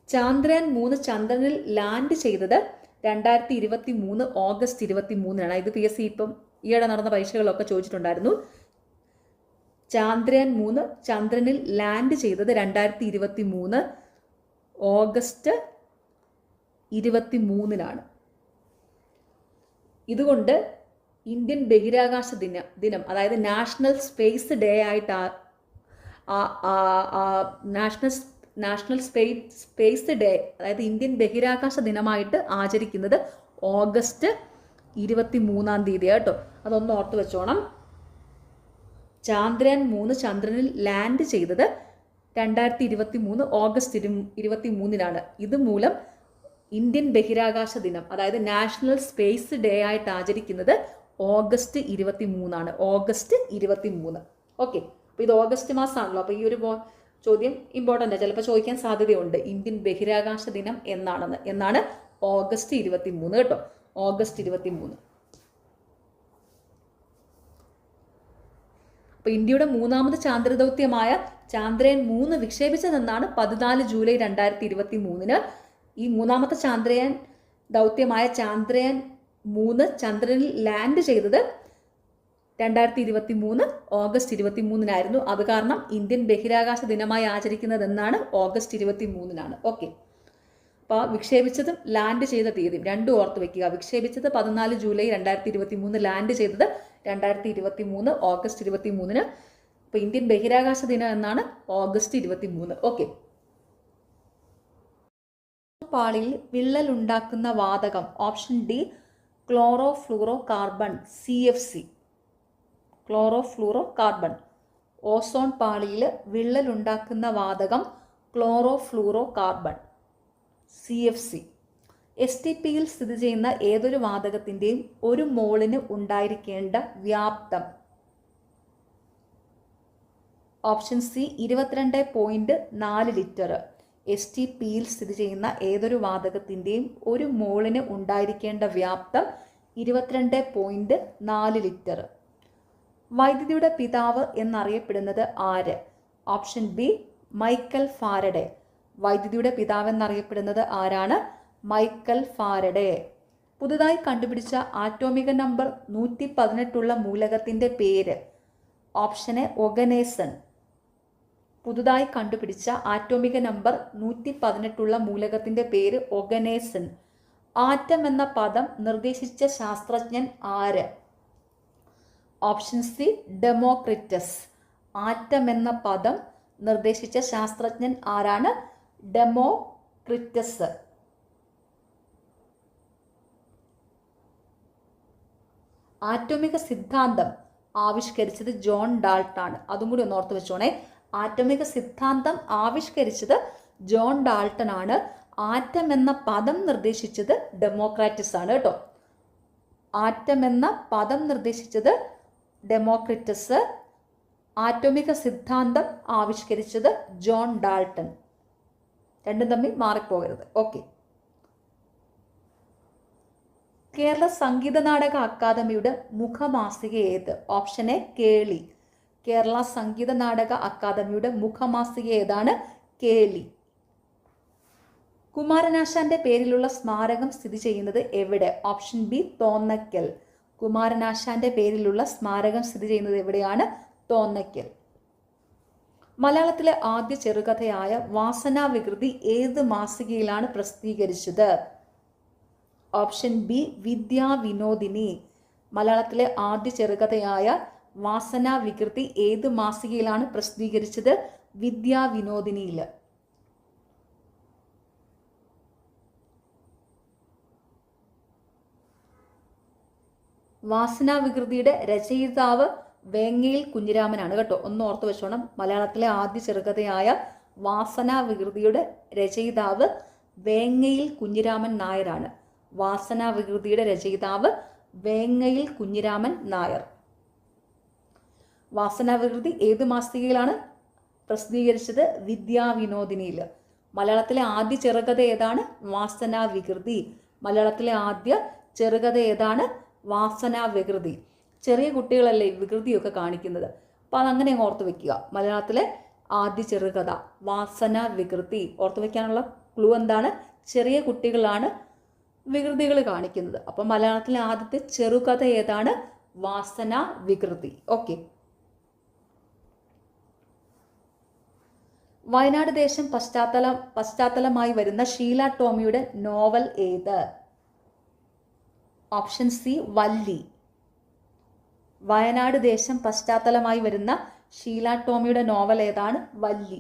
ചാന്ദ്രയാൻ 3 ചന്ദ്രനിൽ ലാൻഡ് ചെയ്തത് 2023 ഓഗസ്റ്റ് 23-നാണ്. ഇത് PSC ഇപ്പം ഈയിടെ നടന്ന പരീക്ഷകളിലൊക്കെ ചോദിച്ചിട്ടുണ്ടായിരുന്നു. ചാന്ദ്രയാൻ 3 ചന്ദ്രനിൽ ലാൻഡ് ചെയ്തത് 2023 ഓഗസ്റ്റ് 23-നാണ്. ഇതുകൊണ്ട് ഇന്ത്യൻ ബഹിരാകാശ ദിനം അതായത് നാഷണൽ സ്പേസ് ഡേ ആയിട്ട് നാഷണൽ സ്പേസ് ഡേ അതായത് ഇന്ത്യൻ ബഹിരാകാശ ദിനമായിട്ട് ആചരിക്കുന്നത് ഓഗസ്റ്റ് 23 കേട്ടോ. അതൊന്ന് ഓർത്ത് വെച്ചോണം. ചാന്ദ്രയാൻ 3 ചന്ദ്രനിൽ ലാൻഡ് ചെയ്തത് 2023 ഓഗസ്റ്റ് 23 ഇതുമൂലം ഇന്ത്യൻ ബഹിരാകാശ ദിനം അതായത് നാഷണൽ സ്പേസ് ഡേ ആയിട്ട് ആചരിക്കുന്നത് ഓഗസ്റ്റ് 23 ഓഗസ്റ്റ് 23. ഓക്കെ, അപ്പോൾ ഇത് ഓഗസ്റ്റ് മാസമാണല്ലോ. അപ്പോൾ ഈ ഒരു ചോദ്യം ഇമ്പോർട്ടൻ്റ് ചിലപ്പോൾ ചോദിക്കാൻ സാധ്യതയുണ്ട്. ഇന്ത്യൻ ബഹിരാകാശ ദിനം എന്നാണ് ഓഗസ്റ്റ് 23 കേട്ടോ. ഓഗസ്റ്റ് 23. അപ്പോൾ ഇന്ത്യയുടെ 3ാമത് ചാന്ദ്രദൗത്യമായ ചാന്ദ്രയാൻ 3 വിക്ഷേപിച്ചതെന്നാണ് 14 ജൂലൈ 2023. ഈ 3ാമത്തെ ചാന്ദ്രയാൻ ദൗത്യമായ ചാന്ദ്രയാൻ 3 ചന്ദ്രനിൽ ലാൻഡ് ചെയ്തത് 2023 ഓഗസ്റ്റ് 23 അത് കാരണം ഇന്ത്യൻ ബഹിരാകാശ ദിനമായി ആചരിക്കുന്നത് എന്നാണ് ഓഗസ്റ്റ് 23. ഓക്കെ, അപ്പോൾ വിക്ഷേപിച്ചതും ലാൻഡ് ചെയ്ത തീയതിയും രണ്ടും ഓർത്ത് വയ്ക്കുക. വിക്ഷേപിച്ചത് 14 ജൂലൈ 2023, ലാൻഡ് ചെയ്തത് 2023 ഓഗസ്റ്റ് 23. അപ്പോൾ ഇന്ത്യൻ ബഹിരാകാശ ദിനം എന്നാണ് ഓഗസ്റ്റ് 23. ഓക്കെ, പാളിയിൽ വിള്ളൽ ഉണ്ടാക്കുന്ന വാതകം option D chloro fluoro carbon CFC. Chloro fluoro carbon. Ozone പാളിയിൽ വിള്ളൽ ഉണ്ടാക്കുന്ന വാതകം ക്ലോറോ ഫ്ലൂറോ കാർബൺ CFC. STPയിൽ സ്ഥിതി ചെയ്യുന്ന ഏതൊരു വാതകത്തിൻ്റെയും ഒരു മോളിന് ഉണ്ടായിരിക്കേണ്ട വ്യാപ്തം ഓപ്ഷൻ സി 22.4 ലിറ്റർ. STPയിൽ സ്ഥിതി ചെയ്യുന്ന ഏതൊരു വാതകത്തിൻ്റെയും ഒരു മോളിന് ഉണ്ടായിരിക്കേണ്ട വ്യാപ്തം 22.4 ലിറ്റർ. വൈദ്യുതിയുടെ പിതാവ് എന്നറിയപ്പെടുന്നത് ആര്? Option B Michael Faraday. വൈദ്യുതിയുടെ പിതാവ് എന്നറിയപ്പെടുന്നത് ആരാണ്? Michael Faraday. പുതുതായി കണ്ടുപിടിച്ച ആറ്റോമിക നമ്പർ 118 മൂലകത്തിൻ്റെ പേര് ഓപ്ഷൻ എ ഒഗനേസൺ. പുതുതായി കണ്ടുപിടിച്ച ആറ്റോമിക നമ്പർ 118 മൂലകത്തിൻ്റെ പേര് ഒഗനേസൺ. ആറ്റം എന്ന പദം നിർദ്ദേശിച്ച ശാസ്ത്രജ്ഞൻ ആര്? Option C Democritus. ആറ്റം എന്ന പദം നിർദ്ദേശിച്ച ശാസ്ത്രജ്ഞൻ ആരാണ്? ഡെമോക്രിറ്റസ്. ആറ്റോമിക സിദ്ധാന്തം ആവിഷ്കരിച്ചത് ജോൺ ഡാൾട്ടൺ. അതും കൂടി ഒന്ന് ഓർത്ത് വെച്ചോണേ. ആറ്റോമിക സിദ്ധാന്തം ആവിഷ്കരിച്ചത് ജോൺ ഡാൾട്ടൺ ആണ്. ആറ്റം എന്ന പദം നിർദ്ദേശിച്ചത് ഡെമോക്രാറ്റിസ് ആണ് കേട്ടോ. ആറ്റം എന്ന പദം നിർദ്ദേശിച്ചത് ഡെമോക്രിറ്റസ്. ആറ്റോമിക സിദ്ധാന്തം ആവിഷ്കരിച്ചത് ജോൺ ഡാൾട്ടൺ. രണ്ടും തമ്മിൽ മാറിപ്പോകരുത്. ഓക്കെ, കേരള സംഗീത നാടക അക്കാദമിയുടെ മുഖമാസിക ഏത്? ഓപ്ഷൻ എ കേളി. കേരള സംഗീത നാടക അക്കാദമിയുടെ മുഖമാസിക ഏതാണ്? കേളി. കുമാരനാശാന്റെ പേരിലുള്ള സ്മാരകം സ്ഥിതി ചെയ്യുന്നത് എവിടെ? Option B Thonnakkal. കുമാരനാശാന്റെ പേരിലുള്ള സ്മാരകം സ്ഥിതി ചെയ്യുന്നത് എവിടെയാണ്? തോന്നയ്ക്കൽ. മലയാളത്തിലെ ആദ്യ ചെറുകഥയായ വാസനാവികൃതി ഏത് മാസികയിലാണ് പ്രസിദ്ധീകരിച്ചത്? Option B Vidyavinodini. മലയാളത്തിലെ ആദ്യ ചെറുകഥയായ വാസനാവികൃതി ഏത് മാസികയിലാണ് പ്രസിദ്ധീകരിച്ചത്? വിദ്യാവിനോദിനിയിൽ. വാസനാവികൃതിയുടെ രചയിതാവ് വേങ്ങയിൽ കുഞ്ഞിരാമനാണ് കേട്ടോ. ഒന്ന് ഓർത്ത് വെച്ചോണം. മലയാളത്തിലെ ആദ്യ ചെറുകഥയായ വാസനാവികൃതിയുടെ രചയിതാവ് വേങ്ങയിൽ കുഞ്ഞിരാമൻ നായരാണ്. വാസനാവികൃതിയുടെ രചയിതാവ് വേങ്ങയിൽ കുഞ്ഞിരാമൻ നായർ. വാസനാവികൃതി ഏത് മാസികയിലാണ് പ്രസിദ്ധീകരിച്ചത്? വിദ്യാവിനോദിനിയിൽ. മലയാളത്തിലെ ആദ്യ ചെറുകഥ ഏതാണ്? വാസനാവികൃതി. മലയാളത്തിലെ ആദ്യ ചെറുകഥ ഏതാണ്? വാസനാവികൃതി. ചെറിയ കുട്ടികളല്ലേ വികൃതിയൊക്കെ കാണിക്കുന്നത്, അപ്പോൾ അതങ്ങനെ ഓർത്ത് വെക്കുക. മലയാളത്തിലെ ആദ്യ ചെറുകഥ വാസനാവികൃതി. ഓർത്ത് വെക്കാനുള്ള ക്ലൂ എന്താണ്? ചെറിയ കുട്ടികളാണ് വികൃതികൾ കാണിക്കുന്നത്. അപ്പം മലയാളത്തിലെ ആദ്യത്തെ ചെറുകഥ ഏതാണ്? വാസനാവികൃതി. ഓക്കെ. വയനാട് ദേശം പശ്ചാത്തലമായി വരുന്ന ഷീല ടോമിയുടെ നോവൽ ഏത്? Option C Valli. വയനാട് ദേശം പശ്ചാത്തലമായി വരുന്ന ഷീല ടോമിയുടെ നോവൽ ഏതാണ്? വല്ലി.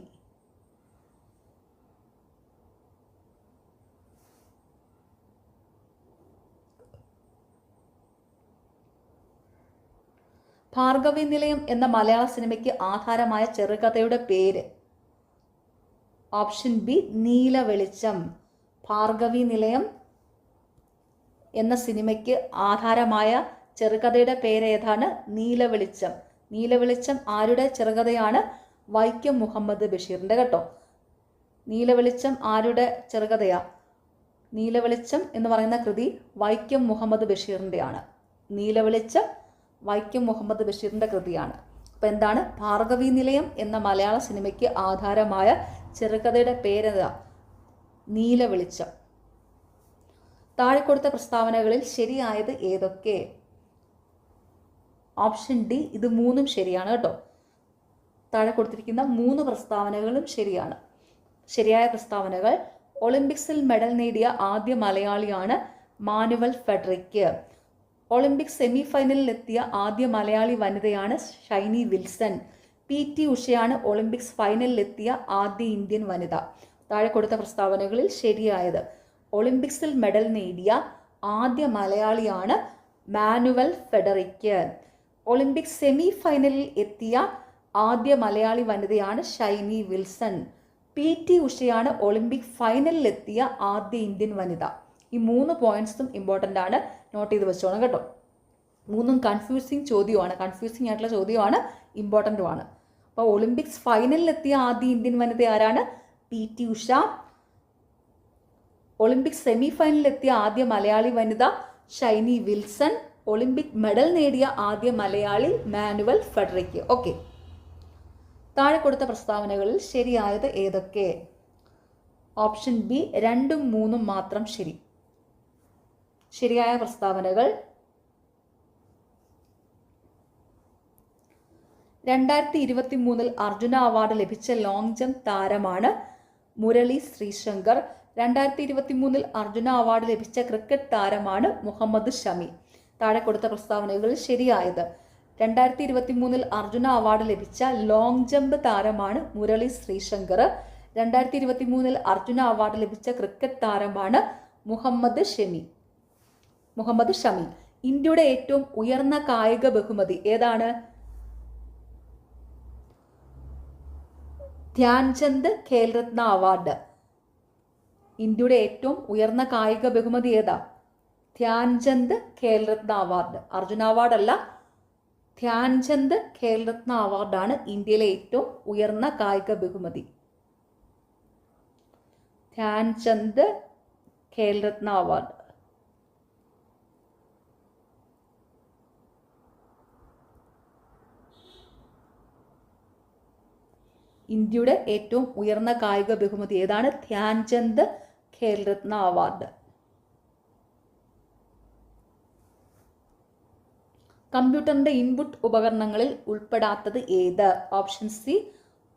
ഭാർഗവി നിലയം എന്ന മലയാള സിനിമയ്ക്ക് ആധാരമായ ചെറുകഥയുടെ പേര്? ഓപ്ഷൻ ബി നീല വെളിച്ചം. ഭാർഗവി നിലയം എന്ന സിനിമയ്ക്ക് ആധാരമായ ചെറുകഥയുടെ പേര് ഏതാണ്? നീല വെളിച്ചം. നീല വെളിച്ചം ആരുടെ ചെറുകഥയാണ്? വൈക്കം മുഹമ്മദ് ബഷീറിൻ്റെ കേട്ടോ. നീല വെളിച്ചം ആരുടെ ചെറുകഥയാ? നീല വെളിച്ചം എന്ന് പറയുന്ന കൃതി വൈക്കം മുഹമ്മദ് ബഷീറിൻ്റെയാണ്. നീല വെളിച്ചം വൈക്കം മുഹമ്മദ് ബഷീറിൻ്റെ കൃതിയാണ്. അപ്പോൾ എന്താണ്? ഭാർഗവി നിലയം എന്ന മലയാള സിനിമയ്ക്ക് ആധാരമായ ചെറുകഥയുടെ പേരെന്താ? നീല വെളിച്ചം. താഴെ കൊടുത്ത പ്രസ്താവനകളിൽ ശരിയായത് ഏതൊക്കെ? ഓപ്ഷൻ ഡി ഇത് മൂന്നും ശരിയാണ് കേട്ടോ. താഴെ കൊടുത്തിരിക്കുന്ന 3 പ്രസ്താവനകളും ശരിയാണ്. ശരിയായ പ്രസ്താവനകൾ: ഒളിമ്പിക്സിൽ മെഡൽ നേടിയ ആദ്യ മലയാളിയാണ് മാനുവൽ ഫെഡറിക്. ഒളിമ്പിക്സ് സെമി ഫൈനലിൽ എത്തിയ ആദ്യ മലയാളി വനിതയാണ് ഷൈനി വിൽസൺ. PT ഉഷയാണ് ഒളിമ്പിക്സ് ഫൈനലിലെത്തിയ ആദ്യ ഇന്ത്യൻ വനിത. താഴെ കൊടുത്ത പ്രസ്താവനകളിൽ ശരിയായത്: ഒളിമ്പിക്സിൽ മെഡൽ നേടിയ ആദ്യ മലയാളിയാണ് മാനുവൽ ഫെഡറിക്. ഒളിമ്പിക്സ് സെമി ഫൈനലിൽ എത്തിയ ആദ്യ മലയാളി വനിതയാണ് ഷൈനി വിൽസൺ. PT ഉഷയാണ് ഒളിമ്പിക് ഫൈനലിലെത്തിയ ആദ്യ ഇന്ത്യൻ വനിത. ഈ 3 പോയിന്റ്സും ഇമ്പോർട്ടൻ്റ് ആണ്, നോട്ട് ചെയ്ത് വെച്ചോണം കേട്ടോ. 3ഉം കൺഫ്യൂസിങ് ചോദ്യമാണ്, കൺഫ്യൂസിങ് ആയിട്ടുള്ള ചോദ്യമാണ്, ഇമ്പോർട്ടൻറ്റുമാണ്. അപ്പോൾ ഒളിമ്പിക്സ് ഫൈനലിലെത്തിയ ആദ്യ ഇന്ത്യൻ വനിത ആരാണ്? PT ഉഷ. ഒളിമ്പിക്സ് സെമി ഫൈനലിലെത്തിയ ആദ്യ മലയാളി വനിത ഷൈനി വിൽസൺ. ഒളിമ്പിക് മെഡൽ നേടിയ ആദ്യ മലയാളി മാനുവൽ ഫെഡറിക്. ഓക്കെ. താഴെ കൊടുത്ത പ്രസ്താവനകളിൽ ശരിയായത് ഏതൊക്കെ? ഓപ്ഷൻ ബി 2ഉം 3ഉം മാത്രം ശരി. ശരിയായ പ്രസ്താവനകൾ: 2023 അർജുന അവാർഡ് ലഭിച്ച ലോങ് ജംപ് താരമാണ് മുരളി ശ്രീശങ്കർ. 2023 അർജുന അവാർഡ് ലഭിച്ച ക്രിക്കറ്റ് താരമാണ് മുഹമ്മദ് ഷമി. താഴെ കൊടുത്ത പ്രസ്താവനകൾ ശരിയായത്: 2023 അർജുന അവാർഡ് ലഭിച്ച ലോങ് ജംപ് താരമാണ് മുരളി ശ്രീശങ്കർ. 2023 അർജുന അവാർഡ് ലഭിച്ച ക്രിക്കറ്റ് താരമാണ് മുഹമ്മദ് ഷമി. ഇന്ത്യയുടെ ഏറ്റവും ഉയർന്ന കായിക ബഹുമതി ഏതാണ്? ധ്യാൻചന്ദ് ഖേൽരത്ന അവാർഡ്. ഇന്ത്യയുടെ ഏറ്റവും ഉയർന്ന കായിക ബഹുമതി ഏതാ? ധ്യാൻചന്ദ് ഖേൽരത്ന അവാർഡ്. അർജുന അവാർഡ് അല്ല, ധ്യാൻചന്ദ് ഖേൽരത്ന അവാർഡാണ് ഇന്ത്യയിലെ ഏറ്റവും ഉയർന്ന കായിക ബഹുമതി. ധ്യാൻചന്ദ് ഖേൽരത്ന അവാർഡ്. ഇന്ത്യയുടെ ഏറ്റവും ഉയർന്ന കായിക ബഹുമതി ഏതാണ്? ധ്യാൻചന്ദ് ഖേൽരത്ന അവാർഡ്. കമ്പ്യൂട്ടറിന്റെ ഇൻപുട്ട് ഉപകരണങ്ങളിൽ ഉൾപ്പെടാത്തത് ഏത്? Option C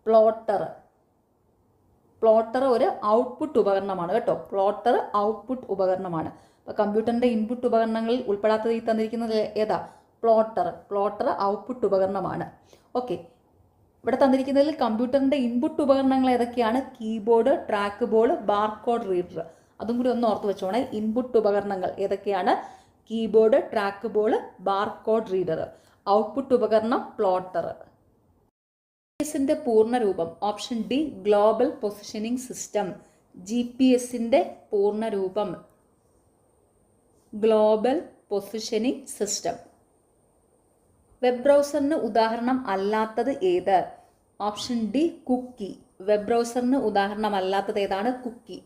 plotter. പ്ലോട്ടർ ഒരു ഔട്ട്പുട്ട് ഉപകരണമാണ് കേട്ടോ. പ്ലോട്ടർ ഔട്ട്പുട്ട് ഉപകരണമാണ്. അപ്പോൾ കമ്പ്യൂട്ടറിന്റെ ഇൻപുട്ട് ഉപകരണങ്ങളിൽ ഉൾപ്പെടാത്തത് ഈ തന്നിരിക്കുന്നത് ഏതാ? പ്ലോട്ടർ. പ്ലോട്ടർ ഔട്ട്പുട്ട് ഉപകരണമാണ്. ഓക്കെ. ഇവിടെ തന്നിരിക്കുന്നതിൽ കമ്പ്യൂട്ടറിന്റെ ഇൻപുട്ട് ഉപകരണങ്ങൾ ഏതൊക്കെയാണ്? Keyboard, track board, barcode reader. അതും കൂടി ഒന്ന് ഓർത്ത് വെച്ചോണേ. ഇൻപുട്ട് ഉപകരണങ്ങൾ ഏതൊക്കെയാണ്? Keyboard, track board, barcode reader. Output ഉപകരണം പ്ലോട്ടർ. GPS-ന്റെ പൂർണ്ണരൂപം? Option D global positioning system. GPS-ന്റെ പൂർണ്ണരൂപം ഗ്ലോബൽ പൊസിഷനിങ് സിസ്റ്റം. വെബ് ബ്രൗസറിന് ഉദാഹരണം അല്ലാത്തത് ഏത്? Option D cookie. വെബ് ബ്രൗസറിന് ഉദാഹരണം അല്ലാത്തത് ഏതാണ്? കുക്കി.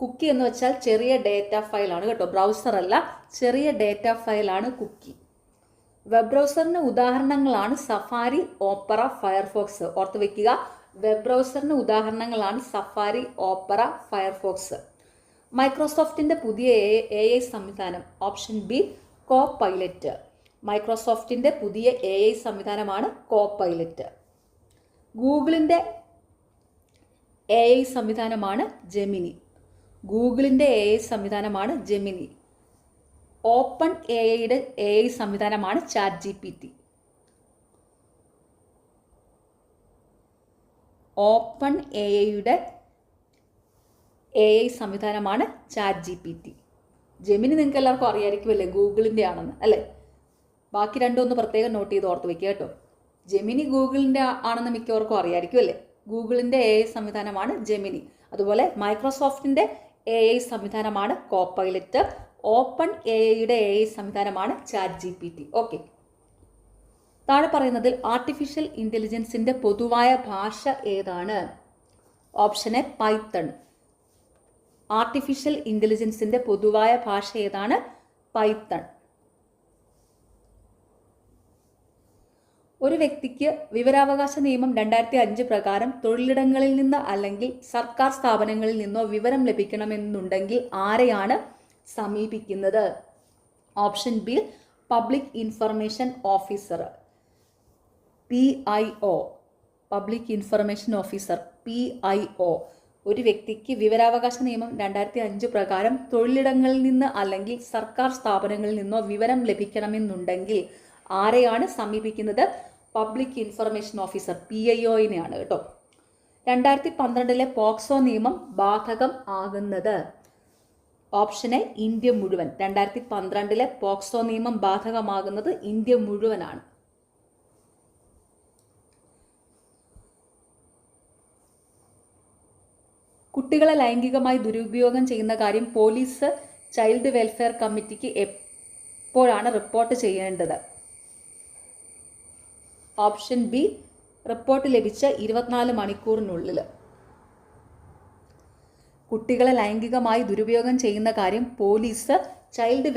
കുക്കി എന്ന് വെച്ചാൽ ചെറിയ ഡേറ്റ ഫയലാണ് കേട്ടോ. ബ്രൗസർ അല്ല, ചെറിയ ഡേറ്റ ഫയലാണ് കുക്കി. വെബ് ബ്രൗസറിന് ഉദാഹരണങ്ങളാണ് സഫാരി, ഓപ്പറ, ഫയർഫോക്സ്. ഓർത്ത് വെക്കുക, വെബ് ബ്രൗസറിന് ഉദാഹരണങ്ങളാണ് സഫാരി, ഓപ്പറ, ഫയർഫോക്സ്. മൈക്രോസോഫ്റ്റിന്റെ പുതിയ AI സംവിധാനം? Option B Copilot. മൈക്രോസോഫ്റ്റിന്റെ പുതിയ AI സംവിധാനമാണ് കോ പൈലറ്റ്. ഗൂഗിളിന്റെ AI സംവിധാനമാണ് ജെമിനി. ഗൂഗിളിന്റെ AI സംവിധാനമാണ് ജെമിനി. ഓപ്പൺ എഐയുടെ AI സംവിധാനമാണ് ChatGPT. ഓപ്പൺ എഐയുടെ AI സംവിധാനമാണ് ChatGPT. ജെമിനി നിങ്ങൾക്ക് എല്ലാവർക്കും അറിയാമായിരിക്കുമല്ലേ, ഗൂഗിളിൻ്റെ ആണെന്ന് അല്ലേ? ബാക്കി രണ്ടും ഒന്ന് പ്രത്യേകം നോട്ട് ചെയ്ത് ഓർത്ത് വെക്കുക കേട്ടോ. ജെമിനി ഗൂഗിളിൻ്റെ ആണെന്ന് മിക്കവർക്കും അറിയാമായിരിക്കും അല്ലേ? ഗൂഗിളിൻ്റെ AI സംവിധാനമാണ് ജെമിനി. അതുപോലെ മൈക്രോസോഫ്റ്റിൻ്റെ AI സംവിധാനമാണ് കോപ്പൈലറ്റ്. ഓപ്പൺ എഐയുടെ AI സംവിധാനമാണ് ChatGPT. ഓക്കെ, താഴെ പറയുന്നതിൽ ആർട്ടിഫിഷ്യൽ ഇൻ്റലിജൻസിൻ്റെ പൊതുവായ ഭാഷ ഏതാണ്? Option A Python. ആർട്ടിഫിഷ്യൽ ഇൻ്റലിജൻസിൻ്റെ പൊതുവായ ഭാഷ ഏതാണ്? പൈത്തൺ. ഒരു വ്യക്തിക്ക് വിവരാവകാശ നിയമം 2005 പ്രകാരം തൊഴിലിടങ്ങളിൽ നിന്ന് അല്ലെങ്കിൽ സർക്കാർ സ്ഥാപനങ്ങളിൽ നിന്നോ വിവരം ലഭിക്കണമെന്നുണ്ടെങ്കിൽ ആരെയാണ് സമീപിക്കുന്നത്? Option B public information officer, PIO. Public information officer, PIO. ഒരു വ്യക്തിക്ക് വിവരാവകാശ നിയമം 2005 പ്രകാരം തൊഴിലിടങ്ങളിൽ നിന്ന് അല്ലെങ്കിൽ സർക്കാർ സ്ഥാപനങ്ങളിൽ നിന്നോ വിവരം ലഭിക്കണമെന്നുണ്ടെങ്കിൽ ആരെയാണ് സമീപിക്കുന്നത്? പബ്ലിക് ഇൻഫർമേഷൻ ഓഫീസർ, PIO-നെയാണ് കേട്ടോ. 2012 പോക്സോ നിയമം ബാധകം ആകുന്നത്? ഓപ്ഷൻ എ ഇന്ത്യ മുഴുവൻ. 2012 പോക്സോ നിയമം ബാധകമാകുന്നത് ഇന്ത്യ മുഴുവനാണ്. കുട്ടികളെ ലൈംഗികമായി ദുരുപയോഗം ചെയ്യുന്ന കാര്യം പോലീസ് ചൈൽഡ് വെൽഫെയർ കമ്മിറ്റിക്ക് എപ്പോഴാണ് റിപ്പോർട്ട് ചെയ്യേണ്ടത്? ഓപ്ഷൻ ബി റിപ്പോർട്ട് ലഭിച്ച 24 മണിക്കൂറിനുള്ളിൽ. കുട്ടികളെ ലൈംഗികമായി ദുരുപയോഗം ചെയ്യുന്ന കാര്യം പോലീസ് ചൈൽഡ്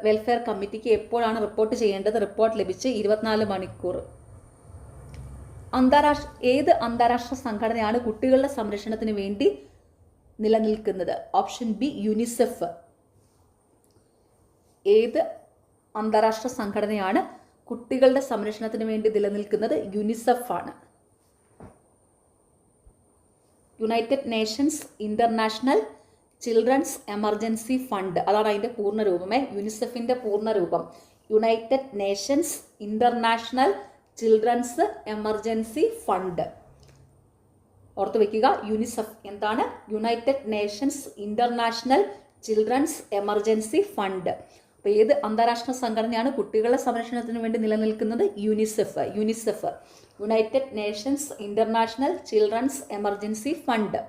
വെൽഫെയർ കമ്മിറ്റിക്ക് എപ്പോഴാണ് റിപ്പോർട്ട് ചെയ്യേണ്ടത്? റിപ്പോർട്ട് ലഭിച്ച് 24 മണിക്കൂർ. ഏത് അന്താരാഷ്ട്ര സംഘടനയാണ് കുട്ടികളുടെ സംരക്ഷണത്തിന് വേണ്ടി നിലനിൽക്കുന്നത്? Option B UNICEF. ഏത് അന്താരാഷ്ട്ര സംഘടനയാണ് കുട്ടികളുടെ സംരക്ഷണത്തിന് വേണ്ടി നിലനിൽക്കുന്നത്? യുനിസെഫ് ആണ്. United Nations International Children's Emergency Fund, അതാണ് അതിൻ്റെ പൂർണ്ണരൂപമേ. യുനിസെഫിൻ്റെ പൂർണ്ണരൂപം United Nations International Children's Emergency Fund. ഓർത്തു വെക്കുക, യുനിസെഫ് എന്താണ്? United Nations International Children's Emergency Fund. അപ്പോൾ ഏത് അന്താരാഷ്ട്ര സംഘടനയാണ് കുട്ടികളുടെ സംരക്ഷണത്തിന് വേണ്ടി നിലനിൽക്കുന്നത്? UNICEF. United Nations International Children's Emergency Fund.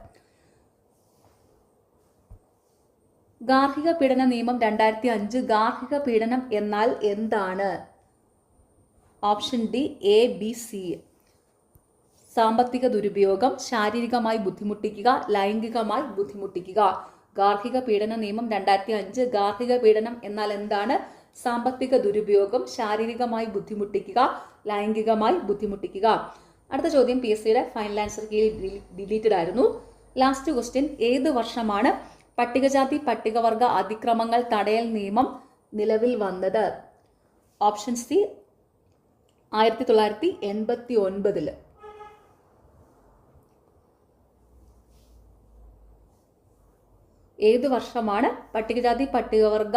ഗാർഹിക പീഡന നിയമം 2005. ഗാർഹിക പീഡനം എന്നാൽ എന്താണ്? Option D ABC. സാമ്പത്തിക ദുരുപയോഗം, ശാരീരികമായി ബുദ്ധിമുട്ടിക്കുക, ലൈംഗികമായി ബുദ്ധിമുട്ടിക്കുക. ഗാർഹിക പീഡന നിയമം 2005. ഗാർഹിക പീഡനം എന്നാൽ എന്താണ്? സാമ്പത്തിക ദുരുപയോഗം, ശാരീരികമായി ബുദ്ധിമുട്ടിക്കുക, ലൈംഗികമായി ബുദ്ധിമുട്ടിക്കുക. അടുത്ത ചോദ്യം PSCയുടെ ഫൈനൽ ആൻസർ കീഴിൽ ഡിലീറ്റഡ് ആയിരുന്നു. ലാസ്റ്റ് ക്വസ്റ്റ്യൻ, ഏത് വർഷമാണ് പട്ടികജാതി പട്ടികവർഗ അതിക്രമങ്ങൾ തടയൽ നിയമം നിലവിൽ വന്നത്? Option C 1989. ഏത് വർഷമാണ് പട്ടികജാതി പട്ടികവർഗ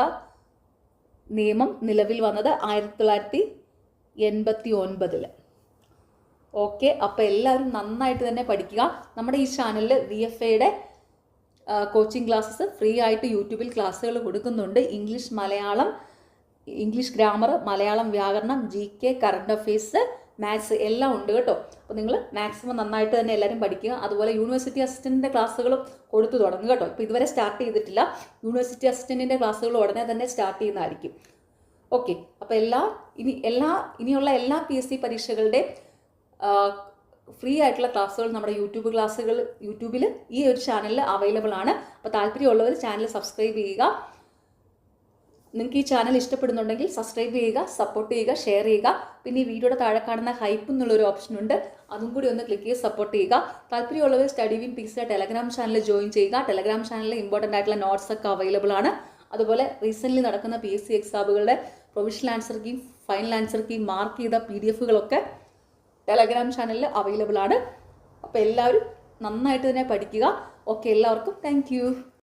നിയമം നിലവിൽ വന്നത്? 1989. ഓക്കെ, അപ്പോൾ എല്ലാവരും നന്നായിട്ട് തന്നെ പഠിക്കുക. നമ്മുടെ ഈ ചാനലിൽ VFAയുടെ കോച്ചിങ് ക്ലാസ്സസ് ഫ്രീ ആയിട്ട് യൂട്യൂബിൽ ക്ലാസ്സുകൾ കൊടുക്കുന്നുണ്ട്. English, Malayalam, English grammar, Malayalam വ്യാകരണം, GK, കറണ്ട് അഫെയർസ്, മാത്സ് എല്ലാം ഉണ്ട് കേട്ടോ. അപ്പോൾ നിങ്ങൾ മാക്സിമം നന്നായിട്ട് തന്നെ എല്ലാവരും പഠിക്കുക. അതുപോലെ യൂണിവേഴ്സിറ്റി അസിസ്റ്റൻറ്റിൻ്റെ ക്ലാസ്സുകളും കൊടുത്തു തുടങ്ങുക കേട്ടോ. ഇപ്പോൾ ഇതുവരെ സ്റ്റാർട്ട് ചെയ്തിട്ടില്ല. യൂണിവേഴ്സിറ്റി അസിസ്റ്റൻറ്റിൻ്റെ ക്ലാസ്സുകൾ ഉടനെ തന്നെ സ്റ്റാർട്ട് ചെയ്യുന്നതായിരിക്കും. ഓക്കെ, അപ്പോൾ ഇനിയുള്ള എല്ലാ PSC പരീക്ഷകളുടെ ഫ്രീ ആയിട്ടുള്ള ക്ലാസ്സുകൾ നമ്മുടെ യൂട്യൂബിൽ ഈ ഒരു ചാനലിൽ അവൈലബിൾ ആണ്. അപ്പോൾ താല്പര്യമുള്ളവർ ചാനൽ സബ്സ്ക്രൈബ് ചെയ്യുക. നിങ്ങൾക്ക് ഈ ചാനൽ ഇഷ്ടപ്പെടുന്നുണ്ടെങ്കിൽ സബ്സ്ക്രൈബ് ചെയ്യുക, സപ്പോർട്ട് ചെയ്യുക, ഷെയർ ചെയ്യുക. പിന്നെ ഈ വീഡിയോയുടെ താഴെ കാണുന്ന ഹൈപ്പ് എന്നുള്ളൊരു ഓപ്ഷൻ ഉണ്ട്, അതും കൂടി ഒന്ന് ക്ലിക്ക് ചെയ്ത് സപ്പോർട്ട് ചെയ്യുക. താല്പര്യമുള്ളവർ Study Win PSC Telegram channel join ചെയ്യുക. ടെലഗ്രാം ചാനലിൽ ഇമ്പോർട്ടൻ്റ് ആയിട്ടുള്ള നോട്ട്സ് ഒക്കെ അവൈലബിൾ ആണ്. അതുപോലെ റീസെൻ്റ്ലി നടക്കുന്ന PSC എക്സാമുകളുടെ provisional answer key, final answer key, mark ചെയ്ത PDF-കളൊക്കെ ടെലഗ്രാം ചാനലിൽ അവൈലബിൾ ആണ്. അപ്പോൾ എല്ലാവരും നന്നായിട്ട് തന്നെ പഠിക്കുക. ഓക്കെ, എല്ലാവർക്കും താങ്ക്